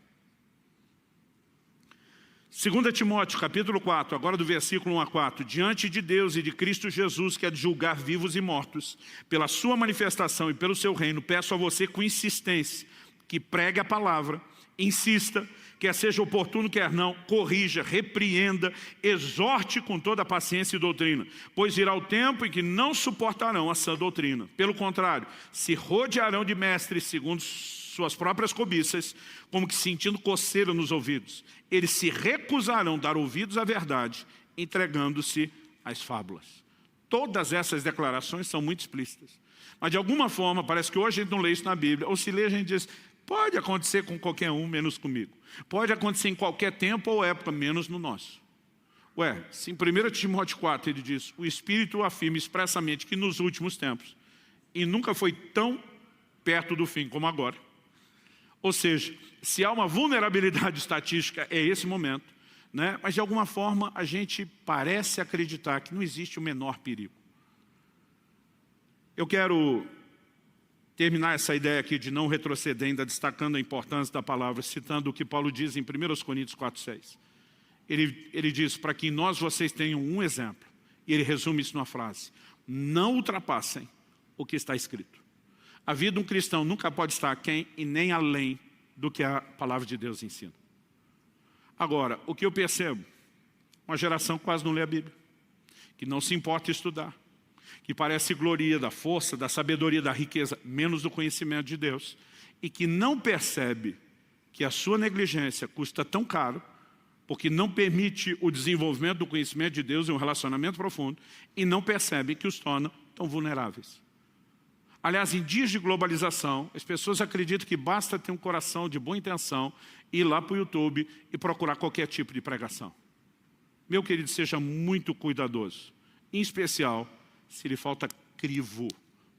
2 Timóteo, capítulo 4, agora do versículo 1 a 4. Diante de Deus e de Cristo Jesus, que é de julgar vivos e mortos, pela sua manifestação e pelo seu reino, peço a você com insistência, que pregue a palavra, insista, quer seja oportuno, quer não, corrija, repreenda, exorte com toda a paciência e doutrina, pois virá o tempo em que não suportarão a sã doutrina. Pelo contrário, se rodearão de mestres segundo suas próprias cobiças, como que sentindo coceira nos ouvidos. Eles se recusarão a dar ouvidos à verdade, entregando-se às fábulas. Todas essas declarações são muito explícitas. Mas de alguma forma, parece que hoje a gente não lê isso na Bíblia, ou se lê a gente diz, pode acontecer com qualquer um, menos comigo. Pode acontecer em qualquer tempo ou época, menos no nosso. Ué, se em 1 Timóteo 4 ele diz, o Espírito afirma expressamente que nos últimos tempos, e nunca foi tão perto do fim como agora. Ou seja, se há uma vulnerabilidade estatística, é esse momento, né? Mas de alguma forma a gente parece acreditar que não existe o menor perigo. Eu quero terminar essa ideia aqui de não retroceder, ainda destacando a importância da palavra, citando o que Paulo diz em 1 Coríntios 4,6. Ele diz, para que em nós vocês tenham um exemplo, e ele resume isso numa frase, não ultrapassem o que está escrito. A vida de um cristão nunca pode estar aquém e nem além do que a palavra de Deus ensina. Agora, o que eu percebo, uma geração que quase não lê a Bíblia, que não se importa em estudar, que parece gloria da força, da sabedoria, da riqueza, menos do conhecimento de Deus, e que não percebe que a sua negligência custa tão caro, porque não permite o desenvolvimento do conhecimento de Deus e um relacionamento profundo, e não percebe que os torna tão vulneráveis. Aliás, em dias de globalização, as pessoas acreditam que basta ter um coração de boa intenção, ir lá para o YouTube e procurar qualquer tipo de pregação. Meu querido, seja muito cuidadoso, em especial se lhe falta crivo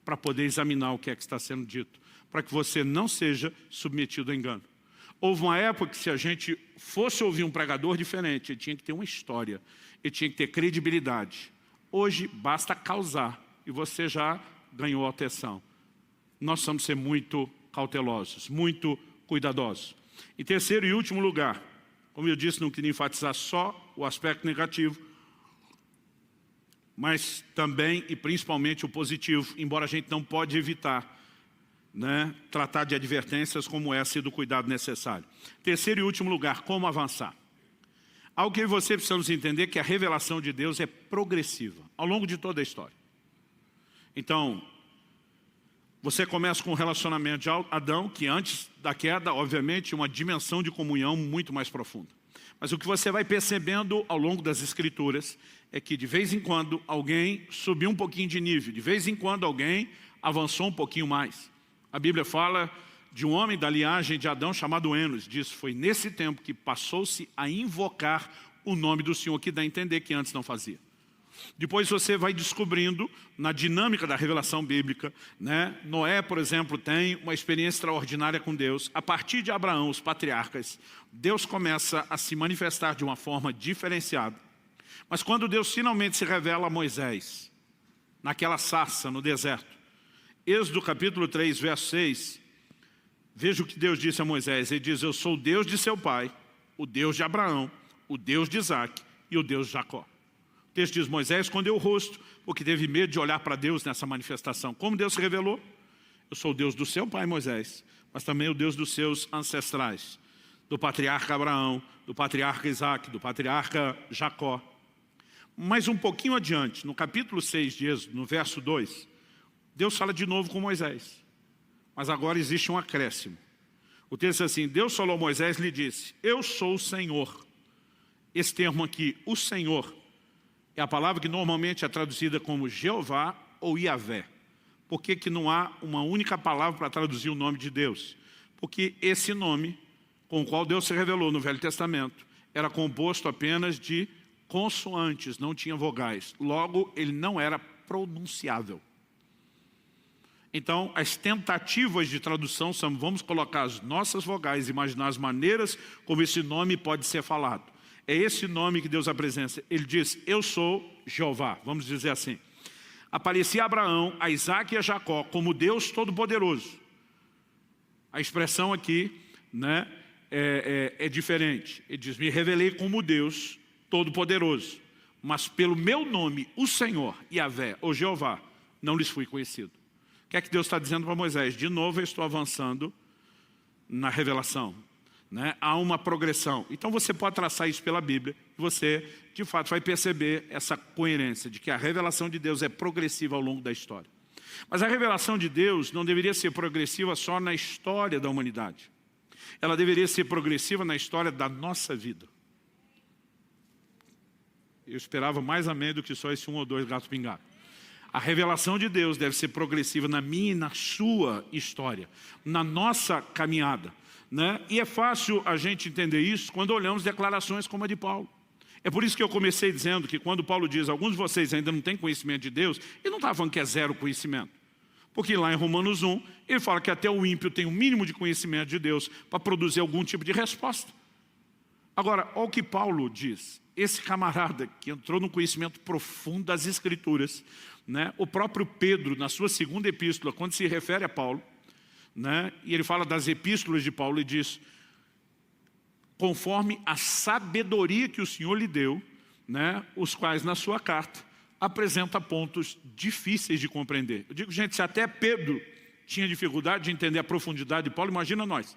para poder examinar o que é que está sendo dito, para que você não seja submetido a engano. Houve uma época que se a gente fosse ouvir um pregador diferente, ele tinha que ter uma história, ele tinha que ter credibilidade. Hoje basta causar e você já ganhou a atenção. Nós precisamos ser muito cautelosos, muito cuidadosos. Em terceiro e último lugar, Como eu disse, não queria enfatizar só o aspecto negativo, mas também e principalmente o positivo, embora a gente não pode evitar, né, tratar de advertências como essa e do cuidado necessário. Terceiro e último lugar, como avançar. Algo que você precisamos entender que a revelação de Deus é progressiva, ao longo de toda a história. Então, você começa com o relacionamento de Adão, que antes da queda, obviamente, uma dimensão de comunhão muito mais profunda. Mas o que você vai percebendo ao longo das Escrituras é que de vez em quando alguém subiu um pouquinho de nível, de vez em quando alguém avançou um pouquinho mais. A Bíblia fala de um homem da linhagem de Adão chamado Enos. Diz, foi nesse tempo que passou-se a invocar o nome do Senhor, que dá a entender que antes não fazia. Depois você vai descobrindo, na dinâmica da revelação bíblica, né? Noé, por exemplo, tem uma experiência extraordinária com Deus. A partir de Abraão, os patriarcas, Deus começa a se manifestar de uma forma diferenciada. Mas quando Deus finalmente se revela a Moisés, naquela sarça no deserto, Êxodo capítulo 3, verso 6, veja o que Deus disse a Moisés. Ele diz, eu sou o Deus de seu pai, o Deus de Abraão, o Deus de Isaac e o Deus de Jacó. O texto diz, Moisés escondeu o rosto, porque teve medo de olhar para Deus nessa manifestação. Como Deus se revelou? Eu sou o Deus do seu pai Moisés, mas também o Deus dos seus ancestrais, do patriarca Abraão, do patriarca Isaac, do patriarca Jacó. Mas um pouquinho adiante, no capítulo 6 de Êxodo, no verso 2, Deus fala de novo com Moisés. Mas agora existe um acréscimo. O texto diz assim, Deus falou a Moisés e lhe disse, eu sou o Senhor. Esse termo aqui, o Senhor, é a palavra que normalmente é traduzida como Jeová ou Iavé. Por que não há uma única palavra para traduzir o nome de Deus? Porque esse nome, com o qual Deus se revelou no Velho Testamento, era composto apenas de consoantes, não tinha vogais. Logo, ele não era pronunciável. Então, as tentativas de tradução são, vamos colocar as nossas vogais, imaginar as maneiras como esse nome pode ser falado. É esse nome que Deus apresenta. Ele diz, eu sou Jeová, vamos dizer assim. Aparecia a Abraão, a Isaac e a Jacó como Deus Todo-Poderoso. A expressão aqui, né, é diferente. Ele diz, me revelei como Deus Todo-Poderoso, mas pelo meu nome, o Senhor, Iavé ou Jeová, não lhes fui conhecido. O que é que Deus está dizendo para Moisés? De novo eu estou avançando na revelação. Né? Há uma progressão. Então você pode traçar isso pela Bíblia e você, de fato, vai perceber essa coerência de que a revelação de Deus é progressiva ao longo da história. Mas a revelação de Deus não deveria ser progressiva só na história da humanidade. Ela deveria ser progressiva na história da nossa vida. Eu esperava mais amém do que só esse 1 ou 2 gatos pingados. A revelação de Deus deve ser progressiva na minha e na sua história, na nossa caminhada. Né? E é fácil a gente entender isso quando olhamos declarações como a de Paulo. É por isso que eu comecei dizendo que quando Paulo diz, alguns de vocês ainda não têm conhecimento de Deus, ele não está falando que é zero conhecimento. Porque lá em Romanos 1, ele fala que até o ímpio tem um mínimo de conhecimento de Deus para produzir algum tipo de resposta. Agora, olha o que Paulo diz. Esse camarada que entrou no conhecimento profundo das Escrituras, né? O próprio Pedro, na sua segunda epístola, quando se refere a Paulo, né? E ele fala das epístolas de Paulo e diz, conforme a sabedoria que o Senhor lhe deu, né? Os quais na sua carta apresenta pontos difíceis de compreender. Eu digo, gente, se até Pedro tinha dificuldade de entender a profundidade de Paulo, imagina nós.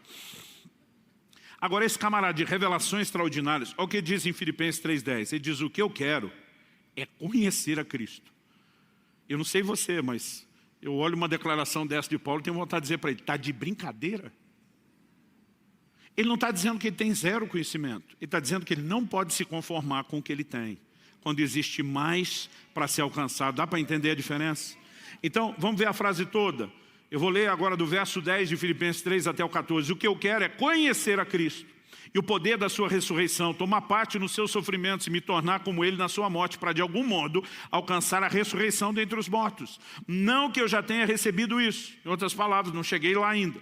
Agora esse camarada de revelações extraordinárias, olha o que diz em Filipenses 3,10. Ele diz, o que eu quero é conhecer a Cristo. Eu não sei você, mas eu olho uma declaração dessa de Paulo e tenho vontade de dizer para ele, está de brincadeira? Ele não está dizendo que ele tem zero conhecimento. Ele está dizendo que ele não pode se conformar com o que ele tem, quando existe mais para ser alcançado. Dá para entender a diferença? Então, vamos ver a frase toda. Eu vou ler agora do verso 10 de Filipenses 3 até o 14. O que eu quero é conhecer a Cristo e o poder da sua ressurreição, tomar parte nos seus sofrimentos e me tornar como Ele na sua morte, para de algum modo alcançar a ressurreição dentre os mortos. Não que eu já tenha recebido isso, em outras palavras, não cheguei lá ainda.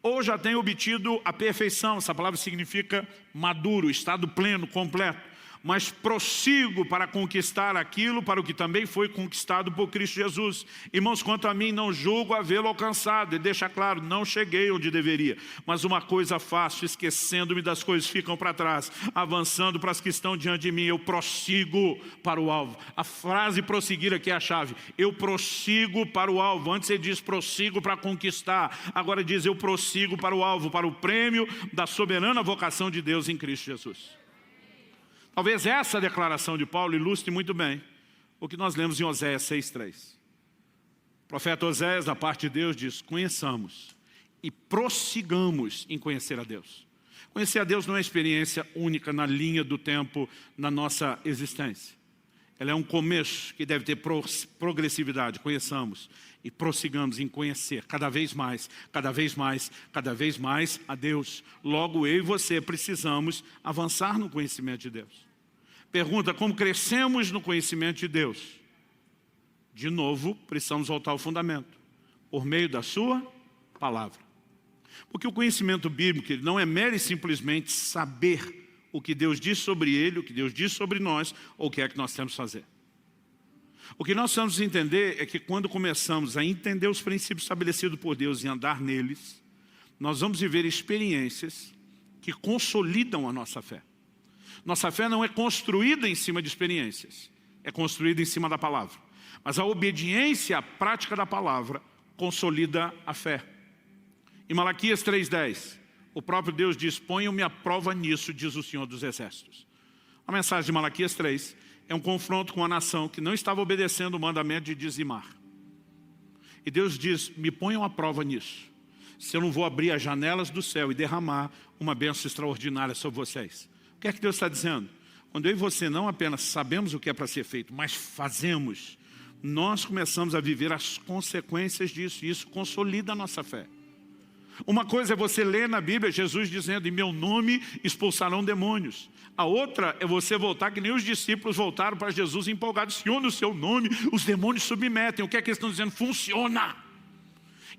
Ou já tenha obtido a perfeição, essa palavra significa maduro, estado pleno, completo. mas prossigo para conquistar aquilo para o que também foi conquistado por Cristo Jesus. Irmãos, quanto a mim, não julgo havê-lo alcançado. E deixa claro, não cheguei onde deveria. Mas uma coisa faço, esquecendo-me das coisas que ficam para trás, avançando para as que estão diante de mim, eu prossigo para o alvo. A frase prosseguir aqui é a chave. Eu prossigo para o alvo. Antes ele diz prossigo para conquistar. Agora diz eu prossigo para o alvo, para o prêmio da soberana vocação de Deus em Cristo Jesus. Talvez essa declaração de Paulo ilustre muito bem o que nós lemos em Oséias 6,3. O profeta Oséias, da parte de Deus, diz: conheçamos e prossigamos em conhecer a Deus. Conhecer a Deus não é uma experiência única na linha do tempo na nossa existência. Ela é um começo que deve ter progressividade. Conheçamos e prossigamos em conhecer cada vez mais, cada vez mais, cada vez mais a Deus. Logo, eu e você precisamos avançar no conhecimento de Deus. Pergunta: como crescemos no conhecimento de Deus? De novo, precisamos voltar ao fundamento, por meio da sua palavra. Porque o conhecimento bíblico não é mero e simplesmente saber o que Deus diz sobre ele, o que Deus diz sobre nós, ou o que é que nós temos que fazer. O que nós precisamos entender é que quando começamos a entender os princípios estabelecidos por Deus e andar neles, nós vamos viver experiências que consolidam a nossa fé. Nossa fé não é construída em cima de experiências, é construída em cima da palavra. Mas a obediência à prática da palavra consolida a fé. Em Malaquias 3,10, o próprio Deus diz: ponham-me à prova nisso, diz o Senhor dos Exércitos. A mensagem de Malaquias 3 é um confronto com a nação que não estava obedecendo o mandamento de dizimar. E Deus diz: me ponham à prova nisso, se eu não vou abrir as janelas do céu e derramar uma bênção extraordinária sobre vocês. O que é que Deus está dizendo? Quando eu e você não apenas sabemos o que é para ser feito, mas fazemos, nós começamos a viver as consequências disso, e isso consolida a nossa fé. Uma coisa é você ler na Bíblia Jesus dizendo: em meu nome expulsarão demônios. A outra é você voltar que nem os discípulos voltaram para Jesus empolgados: Senhor, no seu nome os demônios submetem. O que é que eles estão dizendo? Funciona.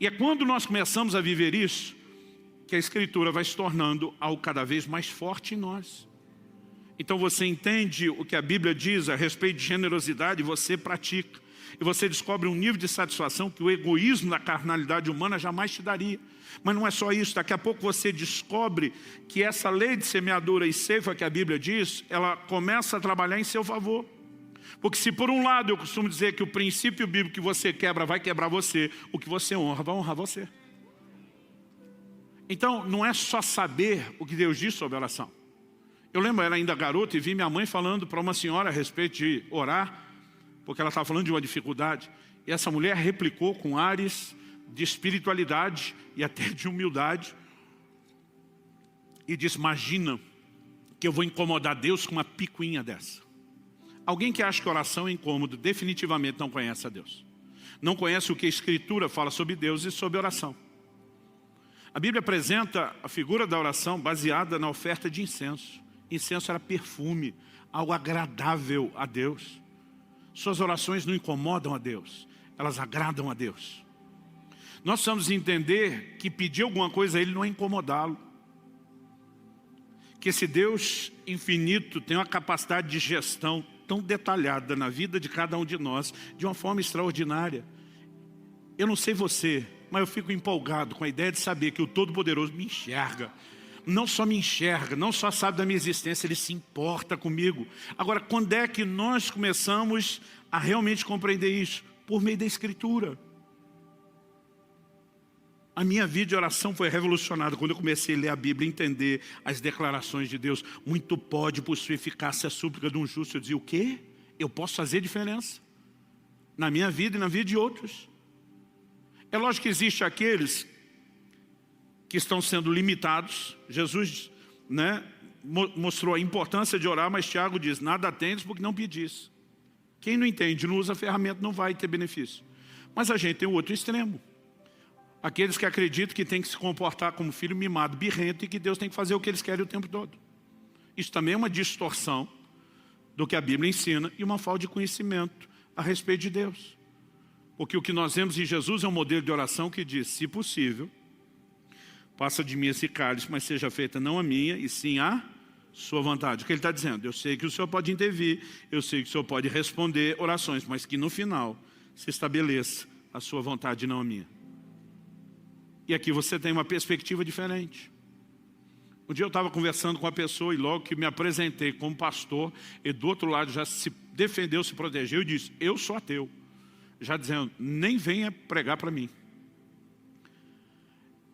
E é quando nós começamos a viver isso que a Escritura vai se tornando algo cada vez mais forte em nós. Então você entende o que a Bíblia diz a respeito de generosidade e você pratica. E você descobre um nível de satisfação que o egoísmo da carnalidade humana jamais te daria. Mas não é só isso, daqui a pouco você descobre que essa lei de semeadura e ceifa que a Bíblia diz, ela começa a trabalhar em seu favor. Porque se por um lado eu costumo dizer que o princípio bíblico que você quebra vai quebrar você, o que você honra vai honrar você. Então não é só saber o que Deus diz sobre oração. Eu lembro, eu era ainda garoto e vi minha mãe falando para uma senhora a respeito de orar, porque ela estava falando de uma dificuldade. E essa mulher replicou com ares de espiritualidade e até de humildade. E disse: imagina que eu vou incomodar Deus com uma picuinha dessa. Alguém que acha que oração é incômodo, definitivamente não conhece a Deus. Não conhece o que a Escritura fala sobre Deus e sobre oração. A Bíblia apresenta a figura da oração baseada na oferta de incenso. Incenso era perfume, algo agradável a Deus. Suas orações não incomodam a Deus, elas agradam a Deus. Nós precisamos entender que pedir alguma coisa a Ele não é incomodá-lo. Que esse Deus infinito tem uma capacidade de gestão tão detalhada na vida de cada um de nós, de uma forma extraordinária. Eu não sei você, mas eu fico empolgado com a ideia de saber que o Todo-Poderoso me enxerga. Não só me enxerga, não só sabe da minha existência, Ele se importa comigo. Agora, quando é que nós começamos a realmente compreender isso? Por meio da Escritura. A minha vida de oração foi revolucionada quando eu comecei a ler a Bíblia e entender as declarações de Deus. Muito pode por sua eficácia a súplica de um justo. Eu dizia: o quê? Eu posso fazer diferença na minha vida e na vida de outros. É lógico que existe aqueles que estão sendo limitados. Jesus, mostrou a importância de orar, mas Tiago diz: nada tendes porque não pedis. Quem não entende, não usa a ferramenta, não vai ter benefício. Mas a gente tem o outro extremo. Aqueles que acreditam que tem que se comportar como filho mimado, birrento, e que Deus tem que fazer o que eles querem o tempo todo. Isso também é uma distorção do que a Bíblia ensina e uma falta de conhecimento a respeito de Deus. Porque o que nós vemos em Jesus é um modelo de oração que diz: se possível, passa de mim esse cálice, mas seja feita não a minha, e sim a sua vontade. O que ele está dizendo? Eu sei que o Senhor pode intervir, eu sei que o Senhor pode responder orações, mas que no final se estabeleça a sua vontade e não a minha. E aqui você tem uma perspectiva diferente. Um dia eu estava conversando com uma pessoa e logo que me apresentei como pastor, ele do outro lado já se defendeu, se protegeu e disse, eu sou ateu. Já dizendo, nem venha pregar para mim.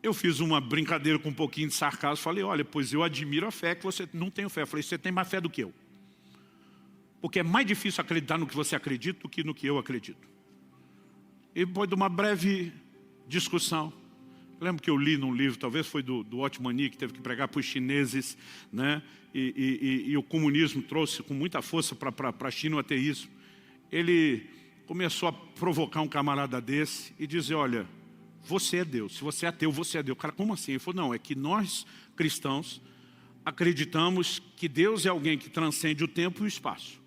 Eu fiz uma brincadeira com um pouquinho de sarcasmo, falei, olha, pois eu admiro a fé que você não tem fé. Eu falei, você tem mais fé do que eu. Porque é mais difícil acreditar no que você acredita do que no que eu acredito. E depois de uma breve discussão, eu lembro que eu li num livro, talvez foi do Otmani, que teve que pregar para os chineses, né? E o comunismo trouxe com muita força para a China o ateísmo. Ele começou a provocar um camarada desse e dizer, olha, você é Deus, se você é ateu, você é Deus. Cara, como assim? Ele falou, não, é que nós, cristãos, acreditamos que Deus é alguém que transcende o tempo e o espaço.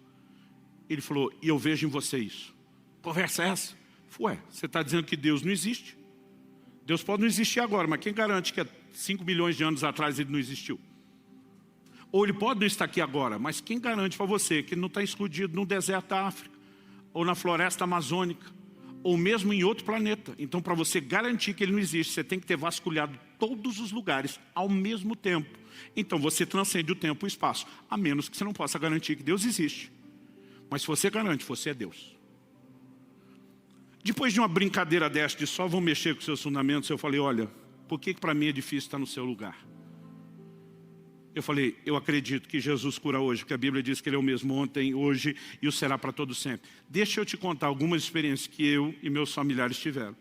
Ele falou, e eu vejo em você isso. Conversa é essa? Ué, você está dizendo que Deus não existe? Deus pode não existir agora, mas quem garante que há 5 milhões de anos atrás ele não existiu? Ou ele pode não estar aqui agora, mas quem garante para você que ele não está escondido no deserto da África, ou na floresta amazônica, ou mesmo em outro planeta? Então, para você garantir que ele não existe, você tem que ter vasculhado todos os lugares ao mesmo tempo. Então, você transcende o tempo e o espaço, a menos que você não possa garantir que Deus existe. Mas se você garante, você é Deus. Depois de uma brincadeira dessa, de só vão mexer com seus fundamentos, eu falei, olha, por que para mim é difícil estar no seu lugar? Eu falei, eu acredito que Jesus cura hoje, porque a Bíblia diz que Ele é o mesmo ontem, hoje e o será para todo sempre. Deixa eu te contar algumas experiências que eu e meus familiares tiveram.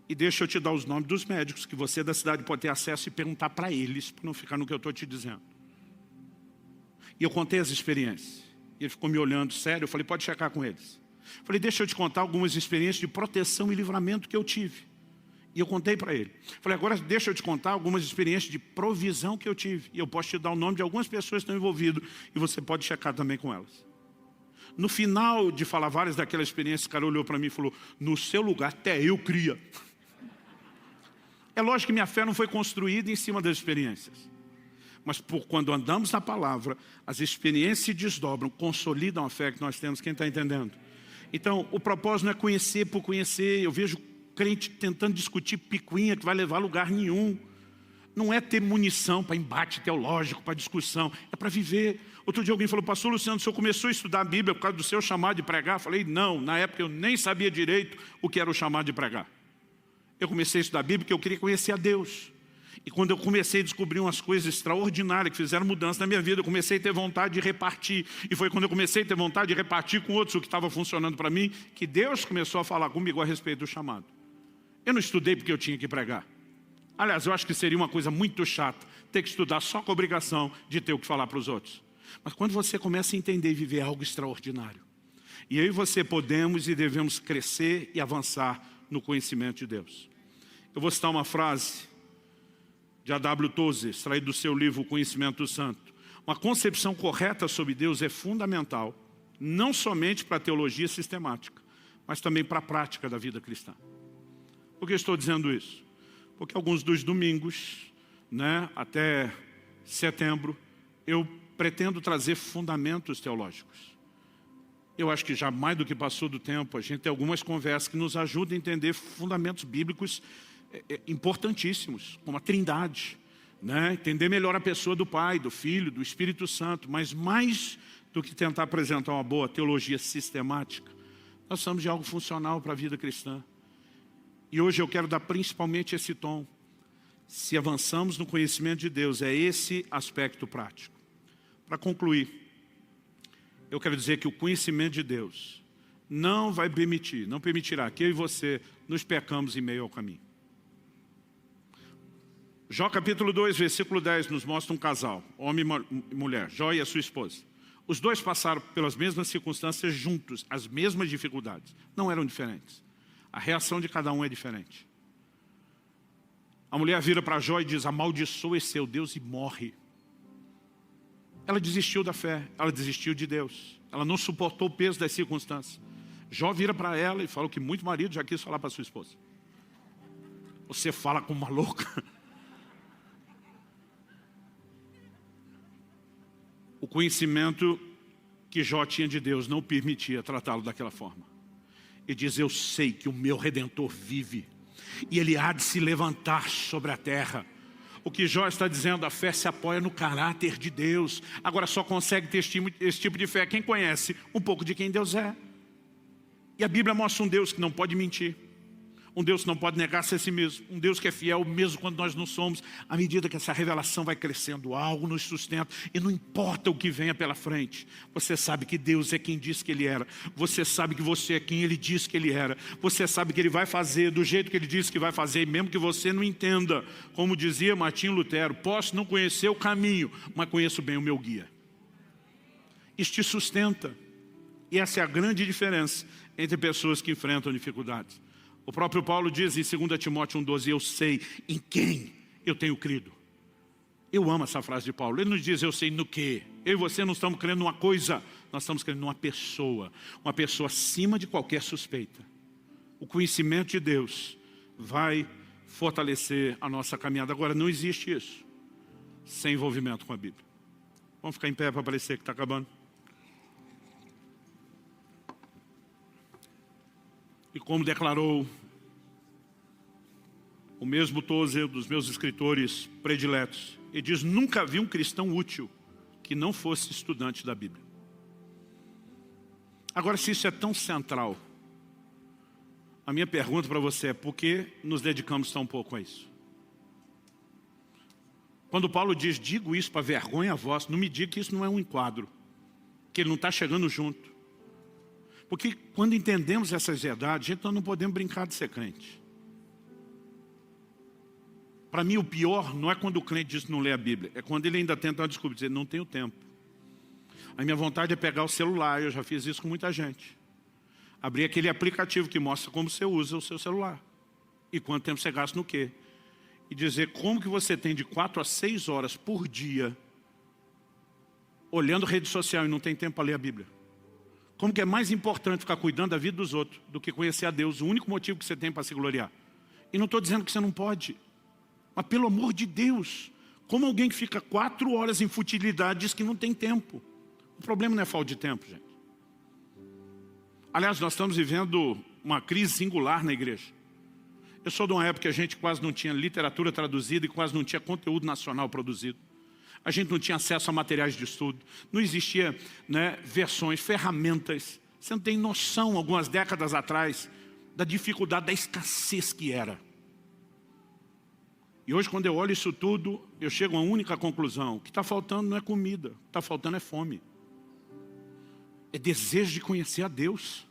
E deixa eu te dar os nomes dos médicos, que você da cidade pode ter acesso e perguntar para eles, para não ficar no que eu estou te dizendo. E eu contei as experiências. E ele ficou me olhando sério, eu falei, pode checar com eles. Falei, deixa eu te contar algumas experiências de proteção e livramento que eu tive. E eu contei para ele. Falei, agora deixa eu te contar algumas experiências de provisão que eu tive. E eu posso te dar o nome de algumas pessoas que estão envolvidas. E você pode checar também com elas. No final de falar várias daquelas experiências, o cara olhou para mim e falou, no seu lugar até eu cria. É lógico que minha fé não foi construída em cima das experiências. Mas quando andamos na palavra, as experiências se desdobram, consolidam a fé que nós temos. Quem está entendendo? Então, o propósito não é conhecer por conhecer. Eu vejo crente tentando discutir picuinha que vai levar a lugar nenhum. Não é ter munição para embate teológico, para discussão. É para viver. Outro dia alguém falou, pastor Luciano, o senhor começou a estudar a Bíblia por causa do seu chamado de pregar? Eu falei, não, na época eu nem sabia direito o que era o chamado de pregar. Eu comecei a estudar a Bíblia porque eu queria conhecer a Deus. E quando eu comecei a descobrir umas coisas extraordinárias que fizeram mudança na minha vida, eu comecei a ter vontade de repartir. E foi quando eu comecei a ter vontade de repartir com outros o que estava funcionando para mim, que Deus começou a falar comigo a respeito do chamado. Eu não estudei porque eu tinha que pregar. Aliás, eu acho que seria uma coisa muito chata ter que estudar só com a obrigação de ter o que falar para os outros. Mas quando você começa a entender e viver algo extraordinário, e eu e você podemos e devemos crescer e avançar no conhecimento de Deus. Eu vou citar uma frase de A.W. Tozer, extraído do seu livro O Conhecimento do Santo. Uma concepção correta sobre Deus é fundamental, não somente para a teologia sistemática, mas também para a prática da vida cristã. Por que eu estou dizendo isso? Porque alguns dos domingos, até setembro, eu pretendo trazer fundamentos teológicos. Eu acho que já mais do que passou do tempo, a gente tem algumas conversas que nos ajudam a entender fundamentos bíblicos importantíssimos, como a Trindade, entender melhor a pessoa do Pai, do Filho, do Espírito Santo, mas mais do que tentar apresentar uma boa teologia sistemática, nós precisamos de algo funcional para a vida cristã. E hoje eu quero dar principalmente esse tom. Se avançamos no conhecimento de Deus, é esse aspecto prático. Para concluir, eu quero dizer que o conhecimento de Deus não permitirá que eu e você nos pecamos em meio ao caminho. Jó capítulo 2, versículo 10 nos mostra um casal, homem e mulher, Jó e a sua esposa. Os dois passaram pelas mesmas circunstâncias juntos, as mesmas dificuldades, não eram diferentes. A reação de cada um é diferente. A mulher vira para Jó e diz, amaldiçoa esse seu Deus e morre. Ela desistiu da fé, ela desistiu de Deus. Ela não suportou o peso das circunstâncias. Jó vira para ela e fala o que muito marido já quis falar para sua esposa. Você fala como uma louca. conhecimento que Jó tinha de Deus não permitia tratá-lo daquela forma. Ele diz, eu sei que o meu Redentor vive e ele há de se levantar sobre a terra. O que Jó está dizendo, a fé se apoia no caráter de Deus. Agora só consegue ter esse tipo de fé quem conhece um pouco de quem Deus é. E a Bíblia mostra um Deus que não pode mentir. Um Deus que não pode negar-se a si mesmo. Um Deus que é fiel mesmo quando nós não somos. À medida que essa revelação vai crescendo, algo nos sustenta. E não importa o que venha pela frente. Você sabe que Deus é quem diz que Ele era. Você sabe que você é quem Ele diz que Ele era. Você sabe que Ele vai fazer do jeito que Ele disse que vai fazer. E mesmo que você não entenda. Como dizia Martinho Lutero, posso não conhecer o caminho, mas conheço bem o meu guia. Isso te sustenta. E essa é a grande diferença entre pessoas que enfrentam dificuldades. O próprio Paulo diz em 2 Timóteo 1,12, eu sei em quem eu tenho crido. Eu amo essa frase de Paulo. Ele nos diz, eu sei no quê. Eu e você não estamos crendo numa coisa, nós estamos crendo numa pessoa. Uma pessoa acima de qualquer suspeita. O conhecimento de Deus vai fortalecer a nossa caminhada. Agora, não existe isso sem envolvimento com a Bíblia. Vamos ficar em pé para parecer que está acabando. E como declarou o mesmo Tozer, dos meus escritores prediletos, ele diz, nunca vi um cristão útil que não fosse estudante da Bíblia. Agora, se isso é tão central, a minha pergunta para você é, por que nos dedicamos tão pouco a isso? Quando Paulo diz, digo isso para vergonha vossa, não me diga que isso não é um enquadro, que ele não está chegando junto. Porque quando entendemos essas verdades, gente, nós não podemos brincar de ser crente. Para mim, o pior não é quando o crente diz que não lê a Bíblia. É quando ele ainda tenta uma desculpa, dizer, não tenho tempo. A minha vontade é pegar o celular, eu já fiz isso com muita gente. Abrir aquele aplicativo que mostra como você usa o seu celular. E quanto tempo você gasta no quê. E dizer como que você tem de 4 a 6 horas por dia olhando rede social e não tem tempo para ler a Bíblia. Como que é mais importante ficar cuidando da vida dos outros do que conhecer a Deus, o único motivo que você tem para se gloriar. E não estou dizendo que você não pode, mas pelo amor de Deus, como alguém que fica 4 horas em futilidade diz que não tem tempo? O problema não é falta de tempo, gente. Aliás, nós estamos vivendo uma crise singular na igreja. Eu sou de uma época que a gente quase não tinha literatura traduzida e quase não tinha conteúdo nacional produzido. A gente não tinha acesso a materiais de estudo, não existia, né, versões, ferramentas. Você não tem noção, algumas décadas atrás, da dificuldade, da escassez que era. E hoje, quando eu olho isso tudo, eu chego a uma única conclusão. O que está faltando não é comida, o que está faltando é fome. É desejo de conhecer a Deus.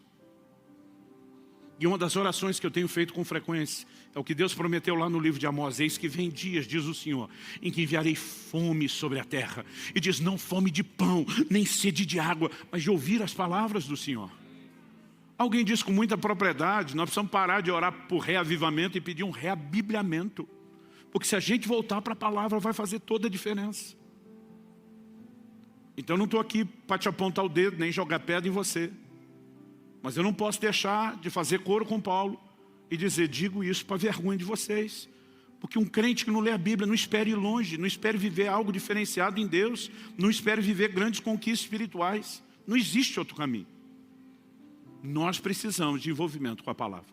E uma das orações que eu tenho feito com frequência é o que Deus prometeu lá no livro de Amós. Eis que vem dias, diz o Senhor, em que enviarei fome sobre a terra. E diz, não fome de pão, nem sede de água, mas de ouvir as palavras do Senhor. Alguém diz com muita propriedade, nós precisamos parar de orar por reavivamento e pedir um reabibliamento. Porque se a gente voltar para a palavra, vai fazer toda a diferença. Então eu não estou aqui para te apontar o dedo, nem jogar pedra em você. Mas eu não posso deixar de fazer coro com Paulo e dizer, digo isso para vergonha de vocês. Porque um crente que não lê a Bíblia não espere ir longe, não espere viver algo diferenciado em Deus, não espere viver grandes conquistas espirituais. Não existe outro caminho. Nós precisamos de envolvimento com a palavra.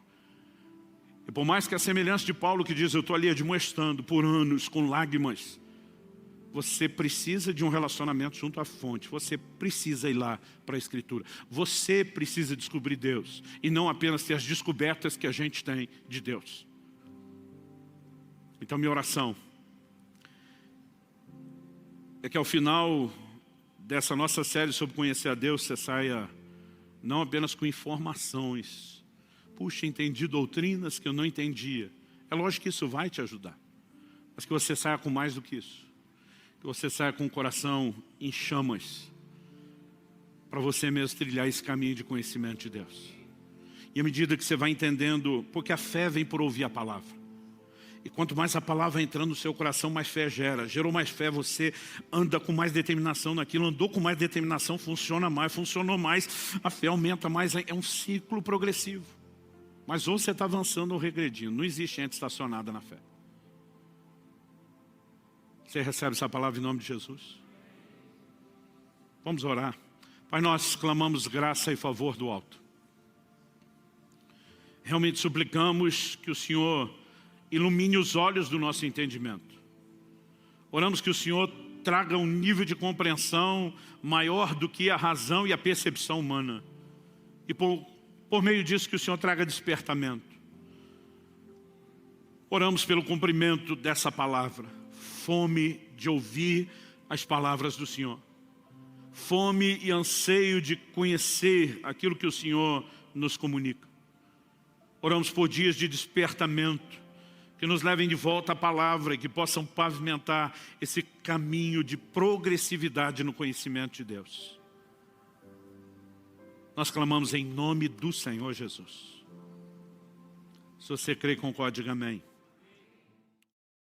E por mais que a semelhança de Paulo que diz, eu estou ali admoestando por anos com lágrimas, você precisa de um relacionamento junto à fonte. Você precisa ir lá para a Escritura. Você precisa descobrir Deus. E não apenas ter as descobertas que a gente tem de Deus. Então minha oração é que ao final dessa nossa série sobre conhecer a Deus, você saia não apenas com informações. Puxa, entendi doutrinas que eu não entendia. É lógico que isso vai te ajudar. Mas que você saia com mais do que isso. Que você saia com o coração em chamas para você mesmo trilhar esse caminho de conhecimento de Deus. E à medida que você vai entendendo, porque a fé vem por ouvir a palavra. E quanto mais a palavra vai entrando no seu coração, mais fé gera. Gerou mais fé, você anda com mais determinação naquilo. Andou com mais determinação, funciona mais. Funcionou mais, a fé aumenta mais. É um ciclo progressivo. Mas ou você está avançando ou regredindo. Não existe gente estacionada na fé. Você recebe essa palavra em nome de Jesus? Vamos orar. Pai, nós clamamos graça e favor do alto. Realmente suplicamos que o Senhor ilumine os olhos do nosso entendimento. Oramos que o Senhor traga um nível de compreensão maior do que a razão e a percepção humana. E por meio disso que o Senhor traga despertamento. Oramos pelo cumprimento dessa palavra. Fome de ouvir as palavras do Senhor. Fome e anseio de conhecer aquilo que o Senhor nos comunica. Oramos por dias de despertamento, que nos levem de volta à palavra e que possam pavimentar esse caminho de progressividade no conhecimento de Deus. Nós clamamos em nome do Senhor Jesus. Se você crê, concorde, diga amém.